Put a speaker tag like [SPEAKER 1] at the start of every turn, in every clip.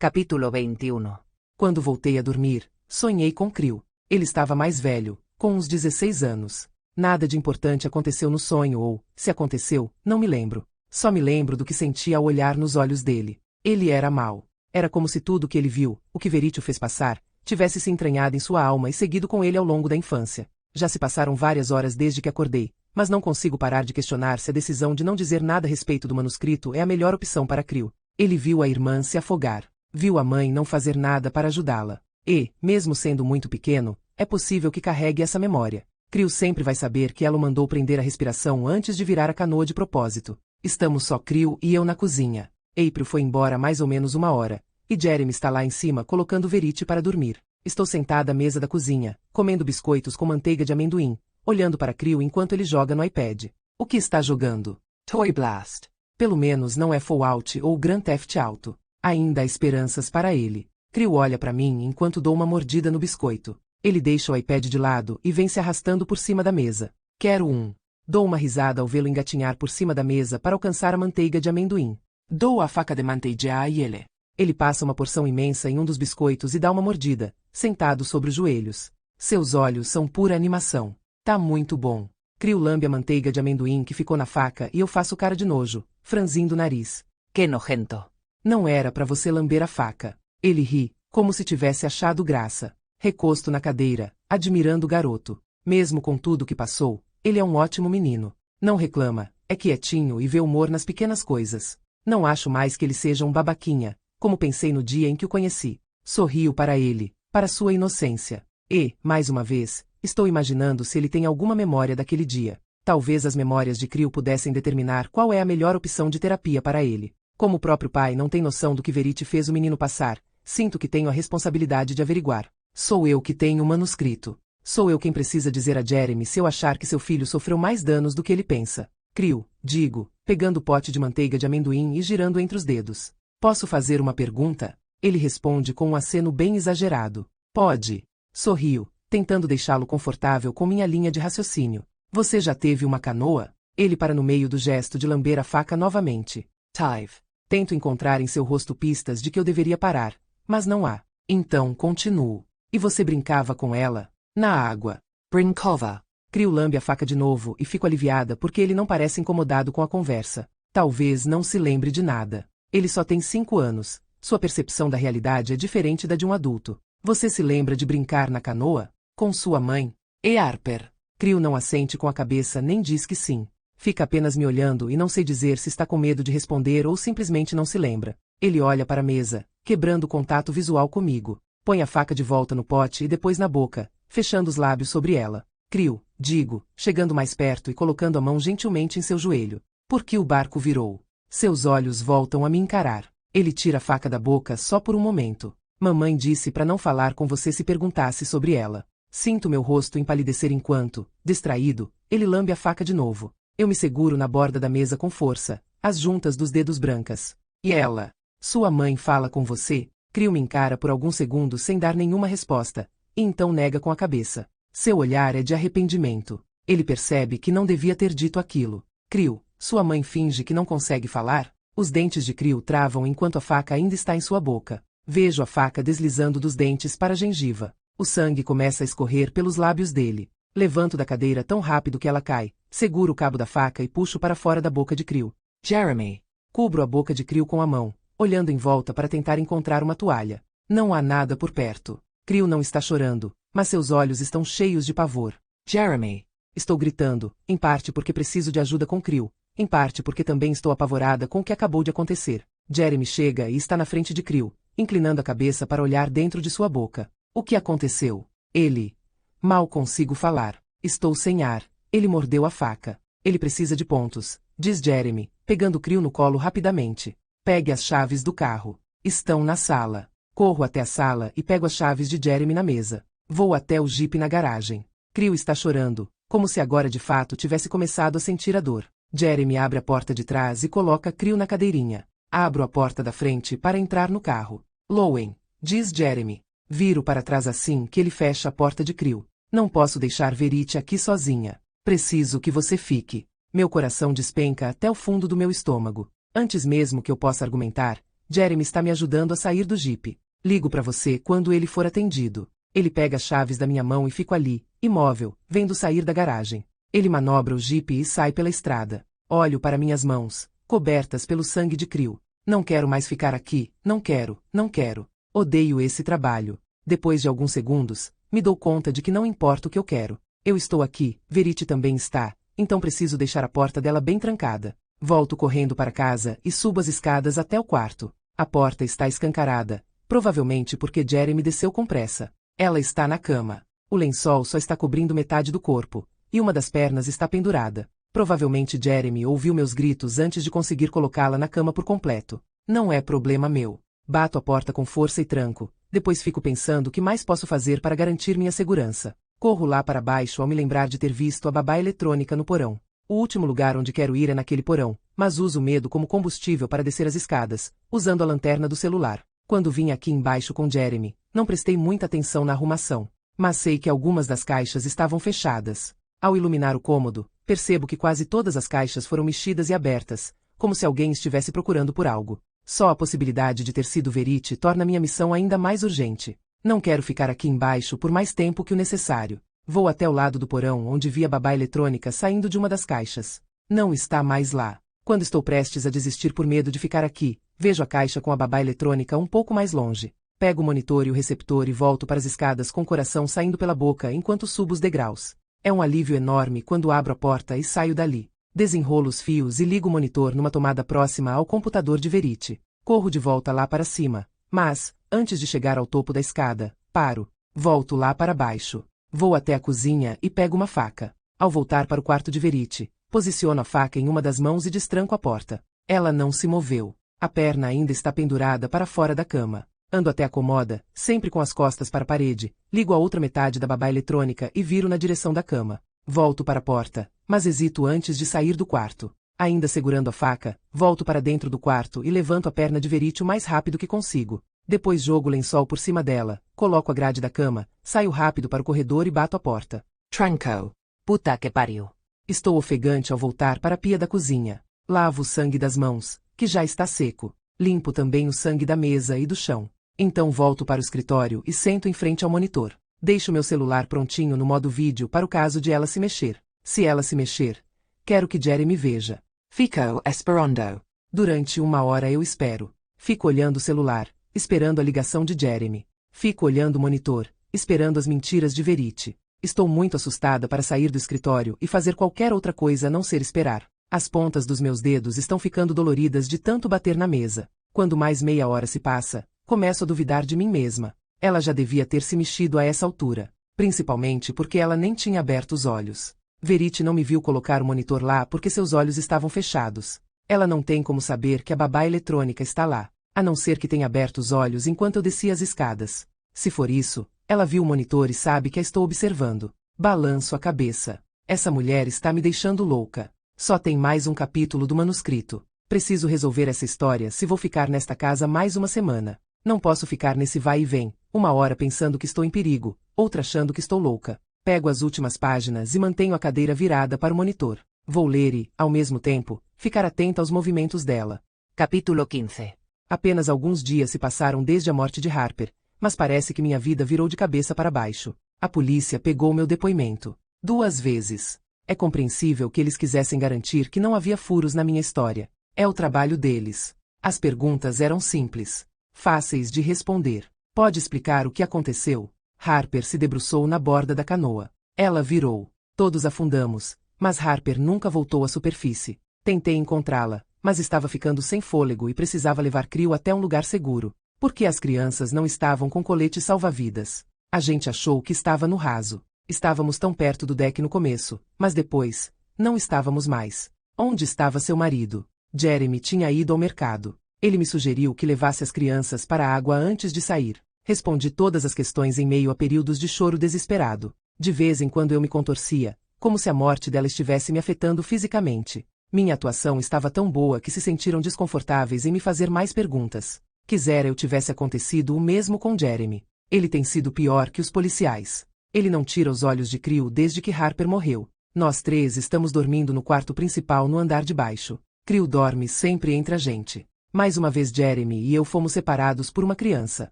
[SPEAKER 1] Capítulo 21.
[SPEAKER 2] Quando voltei a dormir, sonhei com Crio. Ele estava mais velho, com uns 16 anos. Nada de importante aconteceu no sonho ou, se aconteceu, não me lembro. Só me lembro do que senti ao olhar nos olhos dele. Ele era mau. Era como se tudo o que ele viu, o que Verity o fez passar, tivesse se entranhado em sua alma e seguido com ele ao longo da infância. Já se passaram várias horas desde que acordei, mas não consigo parar de questionar se a decisão de não dizer nada a respeito do manuscrito é a melhor opção para Crio. Ele viu a irmã se afogar. Viu a mãe não fazer nada para ajudá-la. E, mesmo sendo muito pequeno, é possível que carregue essa memória. Crio sempre vai saber que ela o mandou prender a respiração antes de virar a canoa de propósito. Estamos só Crio e eu na cozinha. April foi embora há mais ou menos 1 hora, e Jeremy está lá em cima colocando Verity para dormir. Estou sentada à mesa da cozinha, comendo biscoitos com manteiga de amendoim, olhando para Crio enquanto ele joga no iPad. O que está jogando?
[SPEAKER 1] Toy Blast.
[SPEAKER 2] Pelo menos não é Fallout ou Grand Theft Auto. Ainda há esperanças para ele. Crio olha para mim enquanto dou uma mordida no biscoito. Ele deixa o iPad de lado e vem se arrastando por cima da mesa. Quero um. Dou uma risada ao vê-lo engatinhar por cima da mesa para alcançar a manteiga de amendoim.
[SPEAKER 1] Dou a faca de manteiga a ele.
[SPEAKER 2] Ele passa uma porção imensa em um dos biscoitos e dá uma mordida, sentado sobre os joelhos. Seus olhos são pura animação. Tá muito bom. Crio lambe a manteiga de amendoim que ficou na faca e eu faço cara de nojo, franzindo o nariz.
[SPEAKER 1] Que nojento.
[SPEAKER 2] Não era para você lamber a faca. Ele ri, como se tivesse achado graça. Recosto na cadeira, admirando o garoto. Mesmo com tudo o que passou, ele é um ótimo menino. Não reclama, é quietinho e vê humor nas pequenas coisas. Não acho mais que ele seja um babaquinha, como pensei no dia em que o conheci. Sorrio para ele, para sua inocência. E, mais uma vez, estou imaginando se ele tem alguma memória daquele dia. Talvez as memórias de Crio pudessem determinar qual é a melhor opção de terapia para ele. Como o próprio pai não tem noção do que Verity fez o menino passar, sinto que tenho a responsabilidade de averiguar. Sou eu que tenho o manuscrito. Sou eu quem precisa dizer a Jeremy se eu achar que seu filho sofreu mais danos do que ele pensa. Crio, digo, pegando o pote de manteiga de amendoim e girando entre os dedos. Posso fazer uma pergunta? Ele responde com um aceno bem exagerado. Pode. Sorrio, tentando deixá-lo confortável com minha linha de raciocínio. Você já teve uma canoa? Ele para no meio do gesto de lamber a faca novamente.
[SPEAKER 1] Tive.
[SPEAKER 2] Tento encontrar em seu rosto pistas de que eu deveria parar, mas não há. Então continuo. E você brincava com ela? Na água.
[SPEAKER 1] Brincava.
[SPEAKER 2] Crio lambe a faca de novo e fico aliviada porque ele não parece incomodado com a conversa. Talvez não se lembre de nada. Ele só tem 5 anos. Sua percepção da realidade é diferente da de um adulto. Você se lembra de brincar na canoa? Com sua mãe?
[SPEAKER 1] E Harper?
[SPEAKER 2] Crio não assente com a cabeça nem diz que sim. Fica apenas me olhando e não sei dizer se está com medo de responder ou simplesmente não se lembra. Ele olha para a mesa, quebrando o contato visual comigo. Põe a faca de volta no pote e depois na boca, fechando os lábios sobre ela. Crio, digo, chegando mais perto e colocando a mão gentilmente em seu joelho. Por que o barco virou? Seus olhos voltam a me encarar. Ele tira a faca da boca só por um momento. Mamãe disse para não falar com você se perguntasse sobre ela. Sinto meu rosto empalidecer enquanto, distraído, ele lambe a faca de novo. Eu me seguro na borda da mesa com força, as juntas dos dedos brancas. E ela? Sua mãe fala com você? Crio me encara por alguns segundos sem dar nenhuma resposta, e então nega com a cabeça. Seu olhar é de arrependimento. Ele percebe que não devia ter dito aquilo. Crio, sua mãe finge que não consegue falar? Os dentes de Crio travam enquanto a faca ainda está em sua boca. Vejo a faca deslizando dos dentes para a gengiva. O sangue começa a escorrer pelos lábios dele. Levanto da cadeira tão rápido que ela cai, seguro o cabo da faca e puxo para fora da boca de Crio.
[SPEAKER 1] Jeremy.
[SPEAKER 2] Cubro a boca de Crio com a mão, olhando em volta para tentar encontrar uma toalha. Não há nada por perto. Crio não está chorando, mas seus olhos estão cheios de pavor.
[SPEAKER 1] Jeremy.
[SPEAKER 2] Estou gritando, em parte porque preciso de ajuda com Crio, em parte porque também estou apavorada com o que acabou de acontecer. Jeremy chega e está na frente de Crio, inclinando a cabeça para olhar dentro de sua boca. O que aconteceu? Ele... Mal consigo falar. Estou sem ar. Ele mordeu a faca. Ele precisa de pontos, diz Jeremy, pegando Crio no colo rapidamente. Pegue as chaves do carro. Estão na sala. Corro até a sala e pego as chaves de Jeremy na mesa. Vou até o Jeep na garagem. Crio está chorando, como se agora de fato tivesse começado a sentir a dor. Jeremy abre a porta de trás e coloca Crio na cadeirinha. Abro a porta da frente para entrar no carro. Lowen, diz Jeremy. Viro para trás assim que ele fecha a porta de Crio. Não posso deixar Verity aqui sozinha. Preciso que você fique. Meu coração despenca até o fundo do meu estômago. Antes mesmo que eu possa argumentar, Jeremy está me ajudando a sair do jipe. Ligo para você quando ele for atendido. Ele pega as chaves da minha mão e fico ali, imóvel, vendo sair da garagem. Ele manobra o jipe e sai pela estrada. Olho para minhas mãos, cobertas pelo sangue de Creel. Não quero mais ficar aqui, não quero, não quero. Odeio esse trabalho. Depois de alguns segundos, me dou conta de que não importa o que eu quero. Eu estou aqui, Verity também está, então preciso deixar a porta dela bem trancada. Volto correndo para casa e subo as escadas até o quarto. A porta está escancarada, provavelmente porque Jeremy desceu com pressa. Ela está na cama. O lençol só está cobrindo metade do corpo, e uma das pernas está pendurada. Provavelmente Jeremy ouviu meus gritos antes de conseguir colocá-la na cama por completo. Não é problema meu. Bato a porta com força e tranco, depois fico pensando o que mais posso fazer para garantir minha segurança. Corro lá para baixo ao me lembrar de ter visto a babá eletrônica no porão. O último lugar onde quero ir é naquele porão, mas uso o medo como combustível para descer as escadas, usando a lanterna do celular. Quando vim aqui embaixo com Jeremy, não prestei muita atenção na arrumação, mas sei que algumas das caixas estavam fechadas. Ao iluminar o cômodo, percebo que quase todas as caixas foram mexidas e abertas, como se alguém estivesse procurando por algo. Só a possibilidade de ter sido Verity torna minha missão ainda mais urgente. Não quero ficar aqui embaixo por mais tempo que o necessário. Vou até o lado do porão onde vi a babá eletrônica saindo de uma das caixas. Não está mais lá. Quando estou prestes a desistir por medo de ficar aqui, vejo a caixa com a babá eletrônica um pouco mais longe. Pego o monitor e o receptor e volto para as escadas com o coração saindo pela boca enquanto subo os degraus. É um alívio enorme quando abro a porta e saio dali. Desenrolo os fios e ligo o monitor numa tomada próxima ao computador de Verity. Corro de volta lá para cima, mas, antes de chegar ao topo da escada, paro. Volto lá para baixo. Vou até a cozinha e pego uma faca. Ao voltar para o quarto de Verity, posiciono a faca em uma das mãos e destranco a porta. Ela não se moveu. A perna ainda está pendurada para fora da cama. Ando até a comoda, sempre com as costas para a parede, ligo a outra metade da babá eletrônica e viro na direção da cama. Volto para a porta, mas hesito antes de sair do quarto. Ainda segurando a faca, volto para dentro do quarto e levanto a perna de Verity o mais rápido que consigo. Depois jogo o lençol por cima dela, coloco a grade da cama, saio rápido para o corredor e bato a porta.
[SPEAKER 1] Tranco. Puta que pariu.
[SPEAKER 2] Estou ofegante ao voltar para a pia da cozinha. Lavo o sangue das mãos, que já está seco. Limpo também o sangue da mesa e do chão. Então volto para o escritório e sento em frente ao monitor. Deixo meu celular prontinho no modo vídeo para o caso de ela se mexer. Se ela se mexer, quero que Jeremy veja.
[SPEAKER 1] Fico esperando.
[SPEAKER 2] Durante 1 hora eu espero. Fico olhando o celular, esperando a ligação de Jeremy. Fico olhando o monitor, esperando as mentiras de Verity. Estou muito assustada para sair do escritório e fazer qualquer outra coisa a não ser esperar. As pontas dos meus dedos estão ficando doloridas de tanto bater na mesa. Quando mais meia hora se passa, começo a duvidar de mim mesma. Ela já devia ter se mexido a essa altura. Principalmente porque ela nem tinha aberto os olhos. Verity não me viu colocar o monitor lá porque seus olhos estavam fechados. Ela não tem como saber que a babá eletrônica está lá, a não ser que tenha aberto os olhos enquanto eu descia as escadas. Se for isso, ela viu o monitor e sabe que a estou observando. Balanço a cabeça. Essa mulher está me deixando louca. Só tem mais um capítulo do manuscrito. Preciso resolver essa história se vou ficar nesta casa mais uma semana. Não posso ficar nesse vai e vem, 1 hora pensando que estou em perigo, outra achando que estou louca. Pego as últimas páginas e mantenho a cadeira virada para o monitor. Vou ler e, ao mesmo tempo, ficar atenta aos movimentos dela.
[SPEAKER 1] Capítulo 15.
[SPEAKER 2] Apenas alguns dias se passaram desde a morte de Harper, mas parece que minha vida virou de cabeça para baixo. A polícia pegou meu depoimento 2 vezes. É compreensível que eles quisessem garantir que não havia furos na minha história. É o trabalho deles. As perguntas eram simples, fáceis de responder. Pode explicar o que aconteceu? Harper se debruçou na borda da canoa. Ela virou. Todos afundamos, mas Harper nunca voltou à superfície. Tentei encontrá-la, mas estava ficando sem fôlego e precisava levar Creel até um lugar seguro. Porque as crianças não estavam com colete salva-vidas. A gente achou que estava no raso. Estávamos tão perto do deck no começo, mas depois, não estávamos mais. Onde estava seu marido? Jeremy tinha ido ao mercado. Ele me sugeriu que levasse as crianças para a água antes de sair. Respondi todas as questões em meio a períodos de choro desesperado. De vez em quando eu me contorcia, como se a morte dela estivesse me afetando fisicamente. Minha atuação estava tão boa que se sentiram desconfortáveis em me fazer mais perguntas. Quisera eu tivesse acontecido o mesmo com Jeremy. Ele tem sido pior que os policiais. Ele não tira os olhos de Creel desde que Harper morreu. Nós 3 estamos dormindo no quarto principal no andar de baixo. Creel dorme sempre entre a gente. Mais uma vez Jeremy e eu fomos separados por uma criança.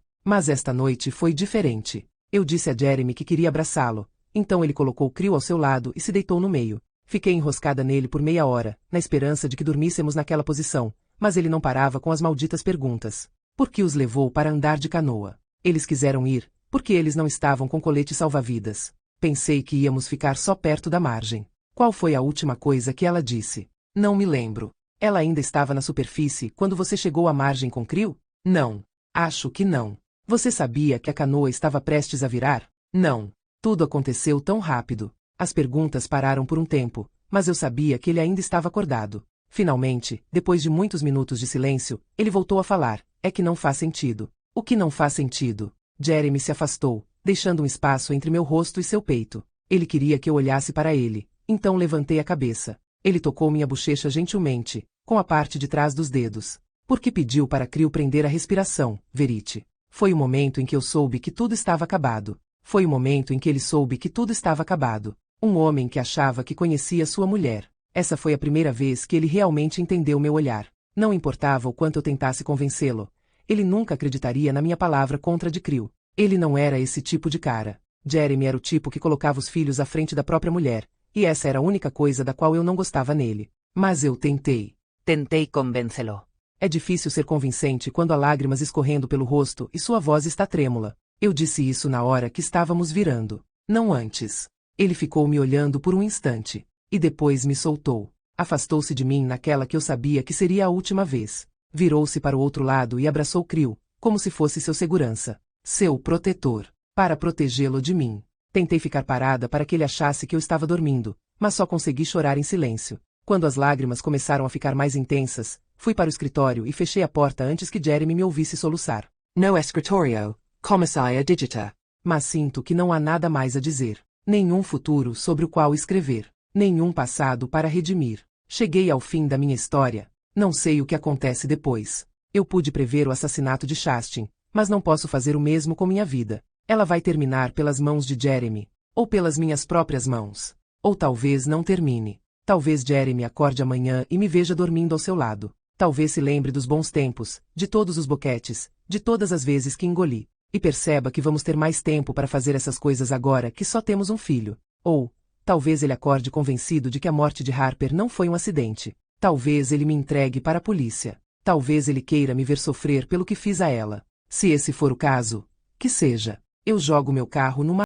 [SPEAKER 2] Mas esta noite foi diferente. Eu disse a Jeremy que queria abraçá-lo. Então ele colocou Crew ao seu lado e se deitou no meio. Fiquei enroscada nele por meia hora, na esperança de que dormíssemos naquela posição, mas ele não parava com as malditas perguntas. Por que os levou para andar de canoa? Eles quiseram ir, porque eles não estavam com colete salva-vidas. Pensei que íamos ficar só perto da margem. Qual foi a última coisa que ela disse? Não me lembro. Ela ainda estava na superfície quando você chegou à margem com Crew? Não. Acho que não. Você sabia que a canoa estava prestes a virar? Não. Tudo aconteceu tão rápido. As perguntas pararam por um tempo, mas eu sabia que ele ainda estava acordado. Finalmente, depois de muitos minutos de silêncio, ele voltou a falar. É que não faz sentido. O que não faz sentido? Jeremy se afastou, deixando um espaço entre meu rosto e seu peito. Ele queria que eu olhasse para ele, então levantei a cabeça. Ele tocou minha bochecha gentilmente, com a parte de trás dos dedos. Porque pediu para Crew prender a respiração, Verity. Foi o momento em que eu soube que tudo estava acabado. Foi o momento em que ele soube que tudo estava acabado. Um homem que achava que conhecia sua mulher. Essa foi a primeira vez que ele realmente entendeu meu olhar. Não importava o quanto eu tentasse convencê-lo. Ele nunca acreditaria na minha palavra contra a de Crew. Ele não era esse tipo de cara. Jeremy era o tipo que colocava os filhos à frente da própria mulher, e essa era a única coisa da qual eu não gostava nele. Mas eu tentei.
[SPEAKER 1] Tentei convencê-lo.
[SPEAKER 2] É difícil ser convincente quando há lágrimas escorrendo pelo rosto e sua voz está trêmula. Eu disse isso na hora que estávamos virando. Não antes. Ele ficou me olhando por um instante. E depois me soltou. Afastou-se de mim naquela que eu sabia que seria a última vez. Virou-se para o outro lado e abraçou Crew, como se fosse seu segurança. Seu protetor. Para protegê-lo de mim. Tentei ficar parada para que ele achasse que eu estava dormindo, mas só consegui chorar em silêncio. Quando as lágrimas começaram a ficar mais intensas, fui para o escritório e fechei a porta antes que Jeremy me ouvisse soluçar.
[SPEAKER 1] No escritorio, comissaria digita.
[SPEAKER 2] Mas sinto que não há nada mais a dizer. Nenhum futuro sobre o qual escrever. Nenhum passado para redimir. Cheguei ao fim da minha história. Não sei o que acontece depois. Eu pude prever o assassinato de Chastain, mas não posso fazer o mesmo com minha vida. Ela vai terminar pelas mãos de Jeremy. Ou pelas minhas próprias mãos. Ou talvez não termine. Talvez Jeremy acorde amanhã e me veja dormindo ao seu lado. Talvez se lembre dos bons tempos, de todos os boquetes, de todas as vezes que engoli. E perceba que vamos ter mais tempo para fazer essas coisas agora que só temos um filho. Ou, talvez ele acorde convencido de que a morte de Harper não foi um acidente. Talvez ele me entregue para a polícia. Talvez ele queira me ver sofrer pelo que fiz a ela. Se esse for o caso, que seja. Eu jogo meu carro numa...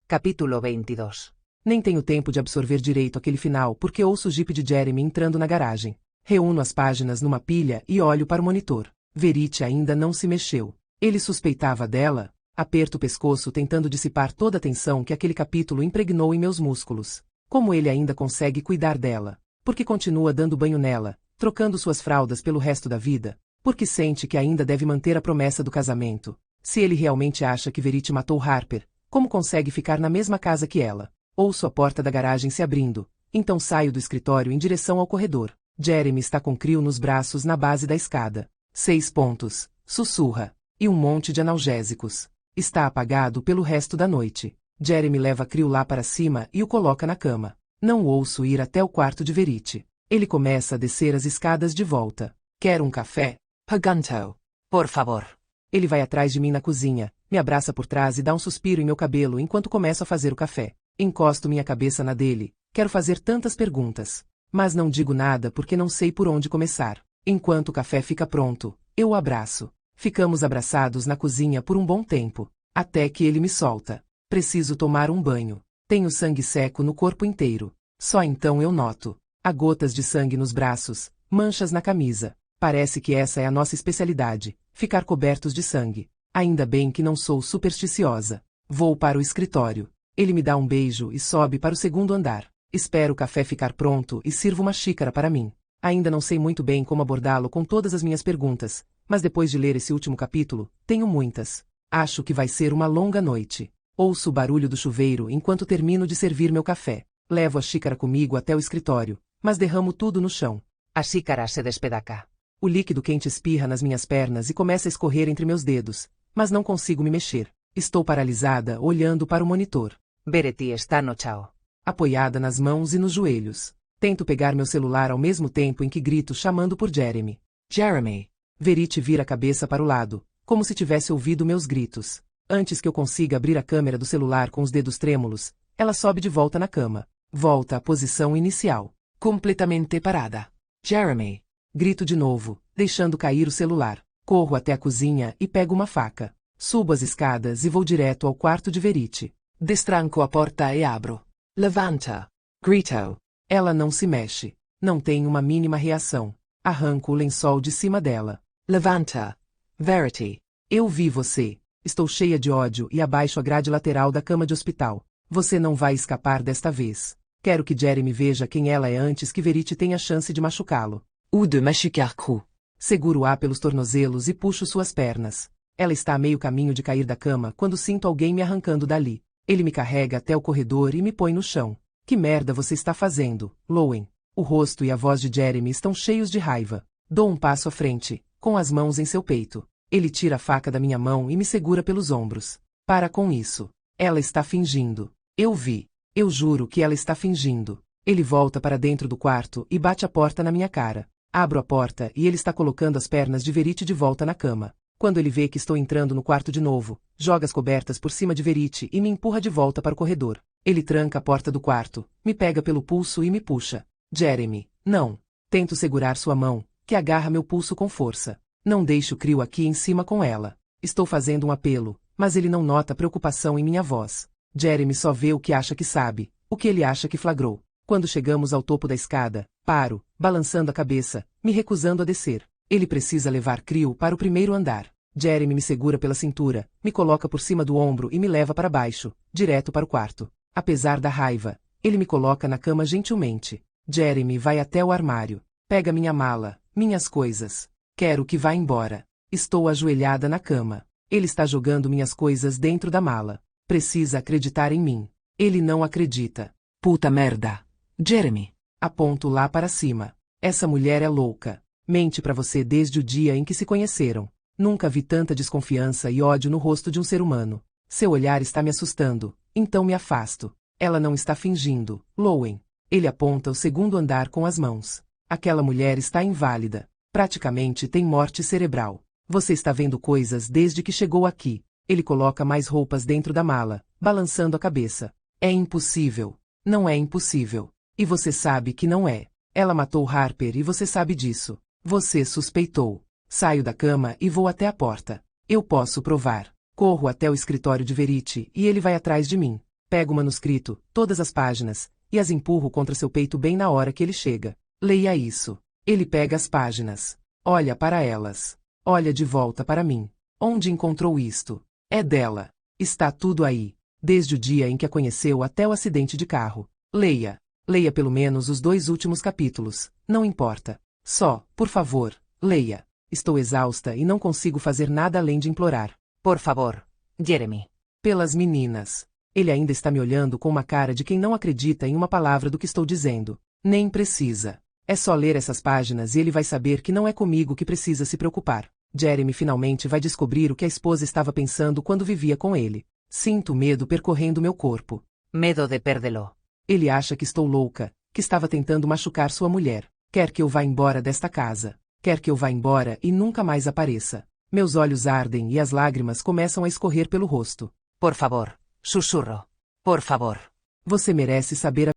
[SPEAKER 1] Capítulo 22.
[SPEAKER 2] Nem tenho tempo de absorver direito aquele final porque ouço o Jeep de Jeremy entrando na garagem. Reúno as páginas numa pilha e olho para o monitor. Verity ainda não se mexeu. Ele suspeitava dela? Aperto o pescoço tentando dissipar toda a tensão que aquele capítulo impregnou em meus músculos. Como ele ainda consegue cuidar dela? Porque continua dando banho nela, trocando suas fraldas pelo resto da vida? Porque sente que ainda deve manter a promessa do casamento? Se ele realmente acha que Verity matou Harper, como consegue ficar na mesma casa que ela? Ouço a porta da garagem se abrindo, então saio do escritório em direção ao corredor. Jeremy está com Crew nos braços na base da escada. 6 pontos, sussurra, e um monte de analgésicos. Está apagado pelo resto da noite. Jeremy leva Crew lá para cima e o coloca na cama. Não o ouço ir até o quarto de Verity. Ele começa a descer as escadas de volta. Quer um café?
[SPEAKER 1] Pergunto. Por favor.
[SPEAKER 2] Ele vai atrás de mim na cozinha, me abraça por trás e dá um suspiro em meu cabelo enquanto começo a fazer o café. Encosto minha cabeça na dele. Quero fazer tantas perguntas. Mas não digo nada porque não sei por onde começar. Enquanto o café fica pronto, eu o abraço. Ficamos abraçados na cozinha por um bom tempo. Até que ele me solta. Preciso tomar um banho. Tenho sangue seco no corpo inteiro. Só então eu noto. Há gotas de sangue nos braços, manchas na camisa. Parece que essa é a nossa especialidade. Ficar cobertos de sangue. Ainda bem que não sou supersticiosa. Vou para o escritório. Ele me dá um beijo e sobe para o segundo andar. Espero o café ficar pronto e sirvo uma xícara para mim. Ainda não sei muito bem como abordá-lo com todas as minhas perguntas, mas depois de ler esse último capítulo, tenho muitas. Acho que vai ser uma longa noite. Ouço o barulho do chuveiro enquanto termino de servir meu café. Levo a xícara comigo até o escritório, mas derramo tudo no chão.
[SPEAKER 1] A xícara se despedaca.
[SPEAKER 2] O líquido quente espirra nas minhas pernas e começa a escorrer entre meus dedos, mas não consigo me mexer. Estou paralisada, olhando para o monitor.
[SPEAKER 1] Verity está no chão.
[SPEAKER 2] Apoiada nas mãos e nos joelhos. Tento pegar meu celular ao mesmo tempo em que grito chamando por Jeremy.
[SPEAKER 1] Jeremy.
[SPEAKER 2] Verity vira a cabeça para o lado, como se tivesse ouvido meus gritos. Antes que eu consiga abrir a câmera do celular com os dedos trêmulos, ela sobe de volta na cama. Volta à posição inicial.
[SPEAKER 1] Completamente parada. Jeremy.
[SPEAKER 2] Grito de novo, deixando cair o celular. Corro até a cozinha e pego uma faca. Subo as escadas e vou direto ao quarto de Verity.
[SPEAKER 1] Destranco a porta e abro. Levanta. Grito.
[SPEAKER 2] Ela não se mexe. Não tem uma mínima reação. Arranco o lençol de cima dela.
[SPEAKER 1] Levanta. Verity.
[SPEAKER 2] Eu vi você. Estou cheia de ódio e abaixo a grade lateral da cama de hospital. Você não vai escapar desta vez. Quero que Jeremy veja quem ela é antes que Verity tenha chance de machucá-lo.
[SPEAKER 1] Ou de machucar cru.
[SPEAKER 2] Seguro-a pelos tornozelos e puxo suas pernas. Ela está a meio caminho de cair da cama quando sinto alguém me arrancando dali. Ele me carrega até o corredor e me põe no chão. Que merda você está fazendo, Lowen? O rosto e a voz de Jeremy estão cheios de raiva. Dou um passo à frente, com as mãos em seu peito. Ele tira a faca da minha mão e me segura pelos ombros. Para com isso. Ela está fingindo. Eu vi. Eu juro que ela está fingindo. Ele volta para dentro do quarto e bate a porta na minha cara. Abro a porta e ele está colocando as pernas de Verity de volta na cama. Quando ele vê que estou entrando no quarto de novo, joga as cobertas por cima de Verity e me empurra de volta para o corredor. Ele tranca a porta do quarto, me pega pelo pulso e me puxa. Jeremy, não. Tento segurar sua mão, que agarra meu pulso com força. Não deixo o Crio aqui em cima com ela. Estou fazendo um apelo, mas ele não nota preocupação em minha voz. Jeremy só vê o que acha que sabe, o que ele acha que flagrou. Quando chegamos ao topo da escada, paro, balançando a cabeça, me recusando a descer. Ele precisa levar Crio para o primeiro andar. Jeremy me segura pela cintura, me coloca por cima do ombro e me leva para baixo, direto para o quarto. Apesar da raiva, ele me coloca na cama gentilmente. Jeremy vai até o armário. Pega minha mala, minhas coisas. Quero que vá embora. Estou ajoelhada na cama. Ele está jogando minhas coisas dentro da mala. Precisa acreditar em mim. Ele não acredita.
[SPEAKER 1] Puta merda. Jeremy.
[SPEAKER 2] Aponto lá para cima. Essa mulher é louca. Mente para você desde o dia em que se conheceram. Nunca vi tanta desconfiança e ódio no rosto de um ser humano. Seu olhar está me assustando, então me afasto. Ela não está fingindo, Lowen. Ele aponta o segundo andar com as mãos. Aquela mulher está inválida. Praticamente tem morte cerebral. Você está vendo coisas desde que chegou aqui. Ele coloca mais roupas dentro da mala, balançando a cabeça. É impossível. Não é impossível. E você sabe que não é. Ela matou Harper e você sabe disso. Você suspeitou. Saio da cama e vou até a porta. Eu posso provar. Corro até o escritório de Verity e ele vai atrás de mim. Pego o manuscrito, todas as páginas, e as empurro contra seu peito bem na hora que ele chega. Leia isso. Ele pega as páginas. Olha para elas. Olha de volta para mim. Onde encontrou isto? É dela. Está tudo aí. Desde o dia em que a conheceu até o acidente de carro. Leia. Leia pelo menos os 2 últimos capítulos. Não importa. Só, por favor, leia. Estou exausta e não consigo fazer nada além de implorar.
[SPEAKER 1] Por favor, Jeremy.
[SPEAKER 2] Pelas meninas. Ele ainda está me olhando com uma cara de quem não acredita em uma palavra do que estou dizendo. Nem precisa. É só ler essas páginas e ele vai saber que não é comigo que precisa se preocupar. Jeremy finalmente vai descobrir o que a esposa estava pensando quando vivia com ele. Sinto medo percorrendo meu corpo.
[SPEAKER 1] Medo de perdê-lo.
[SPEAKER 2] Ele acha que estou louca, que estava tentando machucar sua mulher. Quer que eu vá embora desta casa. Quer que eu vá embora e nunca mais apareça. Meus olhos ardem e as lágrimas começam a escorrer pelo rosto.
[SPEAKER 1] Por favor, sussurro. Por favor.
[SPEAKER 2] Você merece saber a...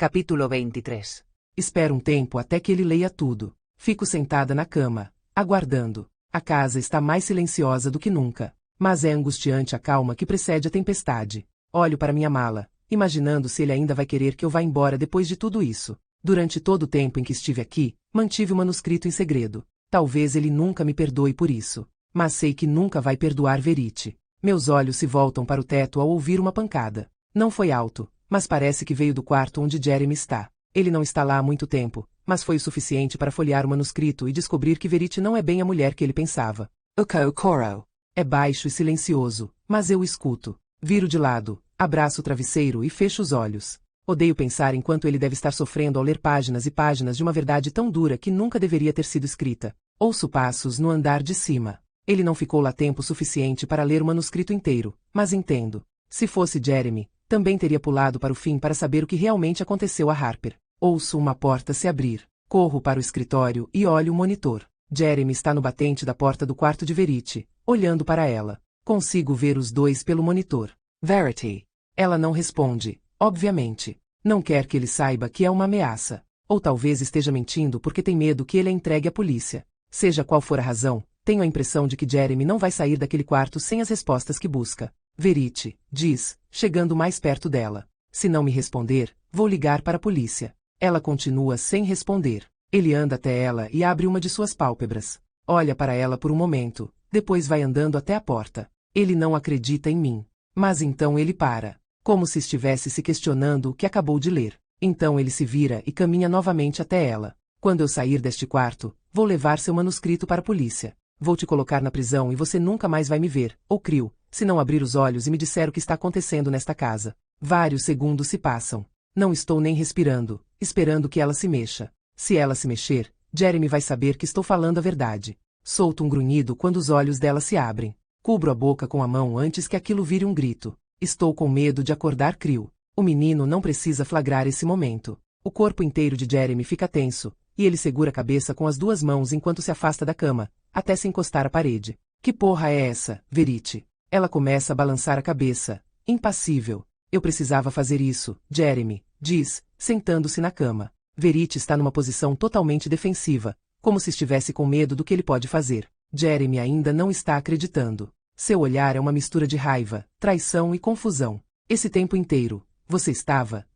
[SPEAKER 1] Capítulo 23.
[SPEAKER 2] Espero um tempo até que ele leia tudo. Fico sentada na cama, aguardando. A casa está mais silenciosa do que nunca. Mas é angustiante a calma que precede a tempestade. Olho para minha mala, imaginando se ele ainda vai querer que eu vá embora depois de tudo isso. Durante todo o tempo em que estive aqui, mantive o manuscrito em segredo. Talvez ele nunca me perdoe por isso. Mas sei que nunca vai perdoar Verity. Meus olhos se voltam para o teto ao ouvir uma pancada. Não foi alto, mas parece que veio do quarto onde Jeremy está. Ele não está lá há muito tempo, mas foi o suficiente para folhear o manuscrito e descobrir que Verity não é bem a mulher que ele pensava.
[SPEAKER 1] Okokoro.
[SPEAKER 2] É baixo e silencioso, mas eu o escuto. Viro de lado, abraço o travesseiro e fecho os olhos. Odeio pensar em quanto ele deve estar sofrendo ao ler páginas e páginas de uma verdade tão dura que nunca deveria ter sido escrita. Ouço passos no andar de cima. Ele não ficou lá tempo suficiente para ler o manuscrito inteiro, mas entendo. Se fosse Jeremy, também teria pulado para o fim para saber o que realmente aconteceu a Harper. Ouço uma porta se abrir. Corro para o escritório e olho o monitor. Jeremy está no batente da porta do quarto de Verity, olhando para ela. Consigo ver os dois pelo monitor.
[SPEAKER 1] Verity.
[SPEAKER 2] Ela não responde, obviamente. Não quer que ele saiba que é uma ameaça. Ou talvez esteja mentindo porque tem medo que ele a entregue à polícia. Seja qual for a razão, tenho a impressão de que Jeremy não vai sair daquele quarto sem as respostas que busca. Verity, diz, chegando mais perto dela. Se não me responder, vou ligar para a polícia. Ela continua sem responder. Ele anda até ela e abre uma de suas pálpebras. Olha para ela por um momento, depois vai andando até a porta. Ele não acredita em mim. Mas então ele para, como se estivesse se questionando o que acabou de ler. Então ele se vira e caminha novamente até ela. Quando eu sair deste quarto, vou levar seu manuscrito para a polícia. Vou te colocar na prisão e você nunca mais vai me ver, ou Creel, se não abrir os olhos e me disser o que está acontecendo nesta casa. Vários segundos se passam. Não estou nem respirando, esperando que ela se mexa. Se ela se mexer, Jeremy vai saber que estou falando a verdade. Solto um grunhido quando os olhos dela se abrem. Cubro a boca com a mão antes que aquilo vire um grito. Estou com medo de acordar Creel. O menino não precisa flagrar esse momento. O corpo inteiro de Jeremy fica tenso, e ele segura a cabeça com as duas mãos enquanto se afasta da cama, até se encostar à parede. Que porra é essa, Verity? Ela começa a balançar a cabeça, impassível. Eu precisava fazer isso, Jeremy, diz, sentando-se na cama. Verity está numa posição totalmente defensiva, como se estivesse com medo do que ele pode fazer. Jeremy ainda não está acreditando. Seu olhar é uma mistura de raiva, traição e confusão. Esse tempo inteiro, você estava...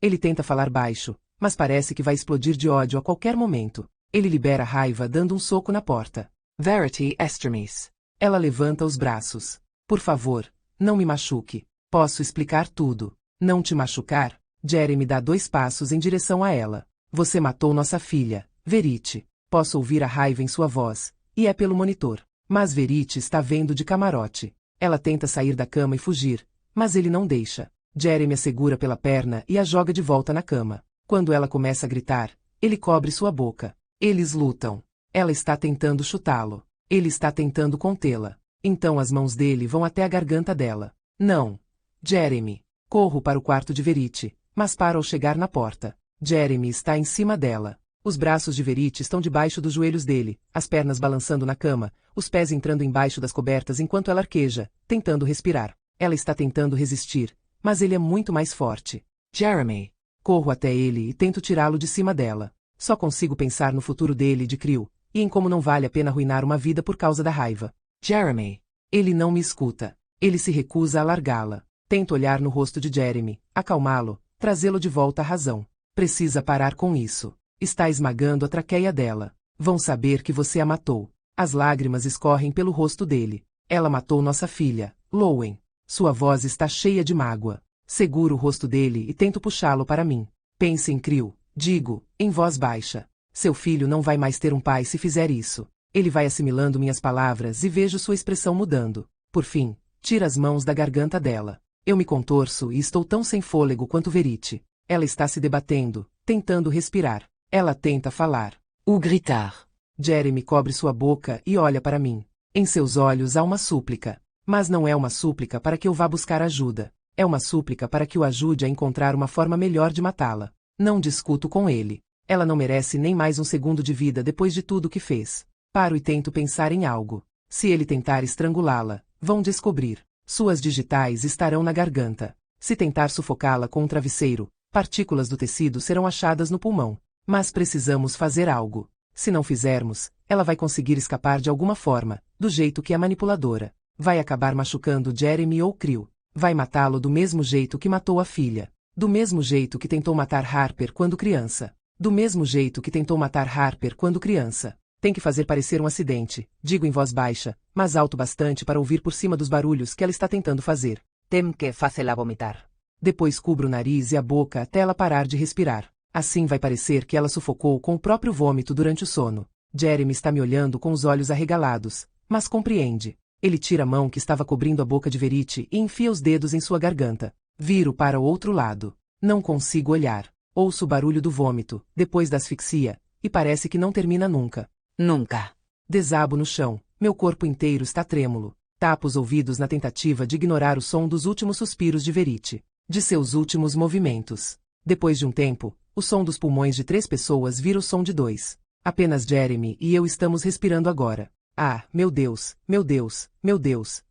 [SPEAKER 2] Ele tenta falar baixo, mas parece que vai explodir de ódio a qualquer momento. Ele libera a raiva dando um soco na porta.
[SPEAKER 1] Verity extremis.
[SPEAKER 2] Ela levanta os braços. Por favor, não me machuque. Posso explicar tudo. Não te machucar? Jeremy dá 2 passos em direção a ela. Você matou nossa filha, Verity. Posso ouvir a raiva em sua voz, e é pelo monitor. Mas Verity está vendo de camarote. Ela tenta sair da cama e fugir, mas ele não deixa. Jeremy a segura pela perna e a joga de volta na cama. Quando ela começa a gritar, ele cobre sua boca. Eles lutam. Ela está tentando chutá-lo. Ele está tentando contê-la. Então as mãos dele vão até a garganta dela. Não. Jeremy. Corro para o quarto de Verity, mas paro ao chegar na porta. Jeremy está em cima dela. Os braços de Verity estão debaixo dos joelhos dele, as pernas balançando na cama, os pés entrando embaixo das cobertas enquanto ela arqueja, tentando respirar. Ela está tentando resistir, mas ele é muito mais forte.
[SPEAKER 1] Jeremy.
[SPEAKER 2] Corro até ele e tento tirá-lo de cima dela. Só consigo pensar no futuro dele e de Creel, e em como não vale a pena arruinar uma vida por causa da raiva.
[SPEAKER 1] Jeremy.
[SPEAKER 2] Ele não me escuta. Ele se recusa a largá-la. Tento olhar no rosto de Jeremy, acalmá-lo, trazê-lo de volta à razão. Precisa parar com isso. Está esmagando a traqueia dela. Vão saber que você a matou. As lágrimas escorrem pelo rosto dele. Ela matou nossa filha, Lowen. Sua voz está cheia de mágoa. Seguro o rosto dele e tento puxá-lo para mim. Pense em Creel, digo, em voz baixa. Seu filho não vai mais ter um pai se fizer isso. Ele vai assimilando minhas palavras e vejo sua expressão mudando. Por fim, tira as mãos da garganta dela. Eu me contorço e estou tão sem fôlego quanto Verity. Ela está se debatendo, tentando respirar. Ela tenta falar.
[SPEAKER 1] Ou gritar.
[SPEAKER 2] Jeremy cobre sua boca e olha para mim. Em seus olhos há uma súplica. Mas não é uma súplica para que eu vá buscar ajuda. É uma súplica para que o ajude a encontrar uma forma melhor de matá-la. Não discuto com ele. Ela não merece nem mais um segundo de vida depois de tudo que fez. Paro e tento pensar em algo. Se ele tentar estrangulá-la, vão descobrir. Suas digitais estarão na garganta. Se tentar sufocá-la com um travesseiro, partículas do tecido serão achadas no pulmão. Mas precisamos fazer algo. Se não fizermos, ela vai conseguir escapar de alguma forma, do jeito que é manipuladora. Vai acabar machucando Jeremy ou Creel. Vai matá-lo do mesmo jeito que matou a filha. Do mesmo jeito que tentou matar Harper quando criança. Do mesmo jeito que tentou matar Harper quando criança. Tem que fazer parecer um acidente, digo em voz baixa, mas alto bastante para ouvir por cima dos barulhos que ela está tentando fazer.
[SPEAKER 1] Tem que fazê-la vomitar.
[SPEAKER 2] Depois cubro o nariz e a boca até ela parar de respirar. Assim vai parecer que ela sufocou com o próprio vômito durante o sono. Jeremy está me olhando com os olhos arregalados, mas compreende. Ele tira a mão que estava cobrindo a boca de Verity e enfia os dedos em sua garganta. Viro para o outro lado. Não consigo olhar. Ouço o barulho do vômito, depois da asfixia, e parece que não termina nunca.
[SPEAKER 1] Nunca.
[SPEAKER 2] Desabo no chão. Meu corpo inteiro está trêmulo. Tapo os ouvidos na tentativa de ignorar o som dos últimos suspiros de Verity. De seus últimos movimentos. Depois de um tempo, o som dos pulmões de 3 pessoas vira o som de 2. Apenas Jeremy e eu estamos respirando agora. Ah, meu Deus, meu Deus, meu Deus.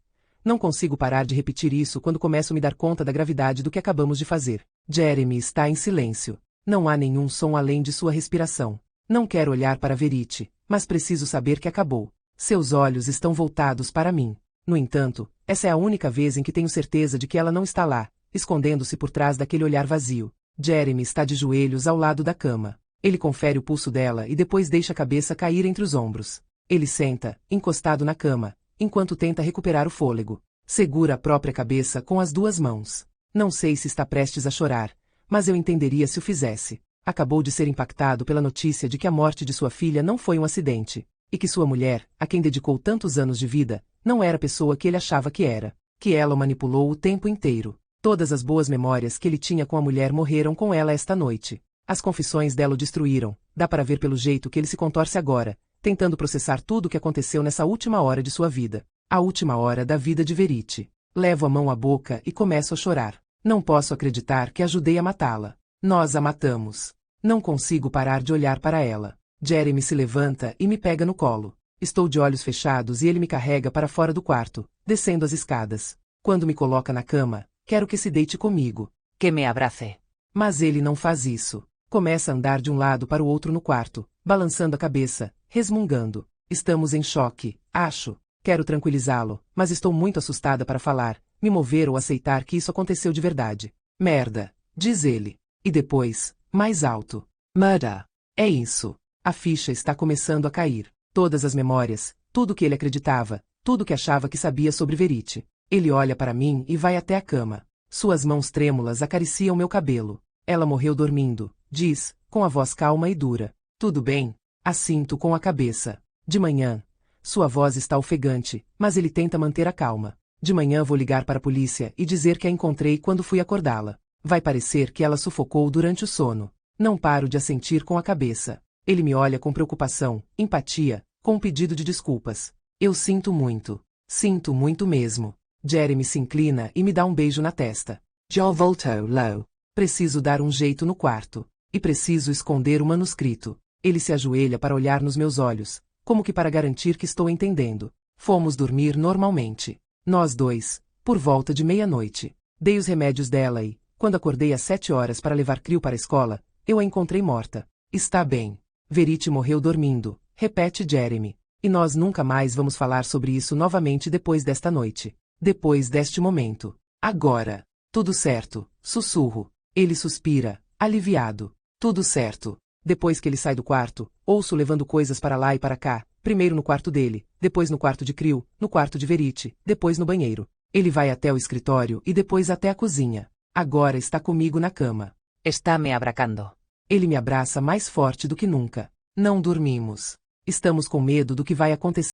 [SPEAKER 2] Não consigo parar de repetir isso quando começo a me dar conta da gravidade do que acabamos de fazer. Jeremy está em silêncio. Não há nenhum som além de sua respiração. Não quero olhar para Verity, mas preciso saber que acabou. Seus olhos estão voltados para mim. No entanto, essa é a única vez em que tenho certeza de que ela não está lá, escondendo-se por trás daquele olhar vazio. Jeremy está de joelhos ao lado da cama. Ele confere o pulso dela e depois deixa a cabeça cair entre os ombros. Ele senta, encostado na cama, enquanto tenta recuperar o fôlego. Segura a própria cabeça com as 2 mãos. Não sei se está prestes a chorar, mas eu entenderia se o fizesse. Acabou de ser impactado pela notícia de que a morte de sua filha não foi um acidente, e que sua mulher, a quem dedicou tantos anos de vida, não era a pessoa que ele achava que era, que ela o manipulou o tempo inteiro. Todas as boas memórias que ele tinha com a mulher morreram com ela esta noite. As confissões dela o destruíram, dá para ver pelo jeito que ele se contorce agora, tentando processar tudo o que aconteceu nessa última hora de sua vida. A última hora da vida de Verity. Levo a mão à boca e começo a chorar. Não posso acreditar que ajudei a matá-la. Nós a matamos. Não consigo parar de olhar para ela. Jeremy se levanta e me pega no colo. Estou de olhos fechados e ele me carrega para fora do quarto, descendo as escadas. Quando me coloca na cama, quero que se deite comigo.
[SPEAKER 1] Que me abrace.
[SPEAKER 2] Mas ele não faz isso. Começa a andar de um lado para o outro no quarto, balançando a cabeça, resmungando. Estamos em choque, acho. Quero tranquilizá-lo, mas estou muito assustada para falar, me mover ou aceitar que isso aconteceu de verdade. Merda, diz ele. E depois, mais alto. Murder. É isso. A ficha está começando a cair. Todas as memórias, tudo que ele acreditava, tudo que achava que sabia sobre Verity. Ele olha para mim e vai até a cama. Suas mãos trêmulas acariciam meu cabelo. Ela morreu dormindo, diz, com a voz calma e dura. Tudo bem? Assinto com a cabeça. De manhã. Sua voz está ofegante, mas ele tenta manter a calma. De manhã vou ligar para a polícia e dizer que a encontrei quando fui acordá-la. Vai parecer que ela sufocou durante o sono. Não paro de assentir com a cabeça. Ele me olha com preocupação, empatia, com um pedido de desculpas. Eu sinto muito. Sinto muito mesmo. Jeremy se inclina e me dá um beijo na testa.
[SPEAKER 1] Já voltou, Lo.
[SPEAKER 2] Preciso dar um jeito no quarto. E preciso esconder o manuscrito. Ele se ajoelha para olhar nos meus olhos, como que para garantir que estou entendendo. Fomos dormir normalmente. Nós 2, por volta de meia-noite. Dei os remédios dela e, quando acordei às 7 horas para levar Creel para a escola, eu a encontrei morta. Está bem. Verity morreu dormindo, repete Jeremy. E nós nunca mais vamos falar sobre isso novamente depois desta noite. Depois deste momento. Agora. Tudo certo, sussurro. Ele suspira, aliviado. Tudo certo. Depois que ele sai do quarto, ouço levando coisas para lá e para cá, primeiro no quarto dele, depois no quarto de Creel, no quarto de Verity, depois no banheiro. Ele vai até o escritório e depois até a cozinha. Agora está comigo na cama.
[SPEAKER 1] Está me abracando.
[SPEAKER 2] Ele me abraça mais forte do que nunca. Não dormimos. Estamos com medo do que vai acontecer.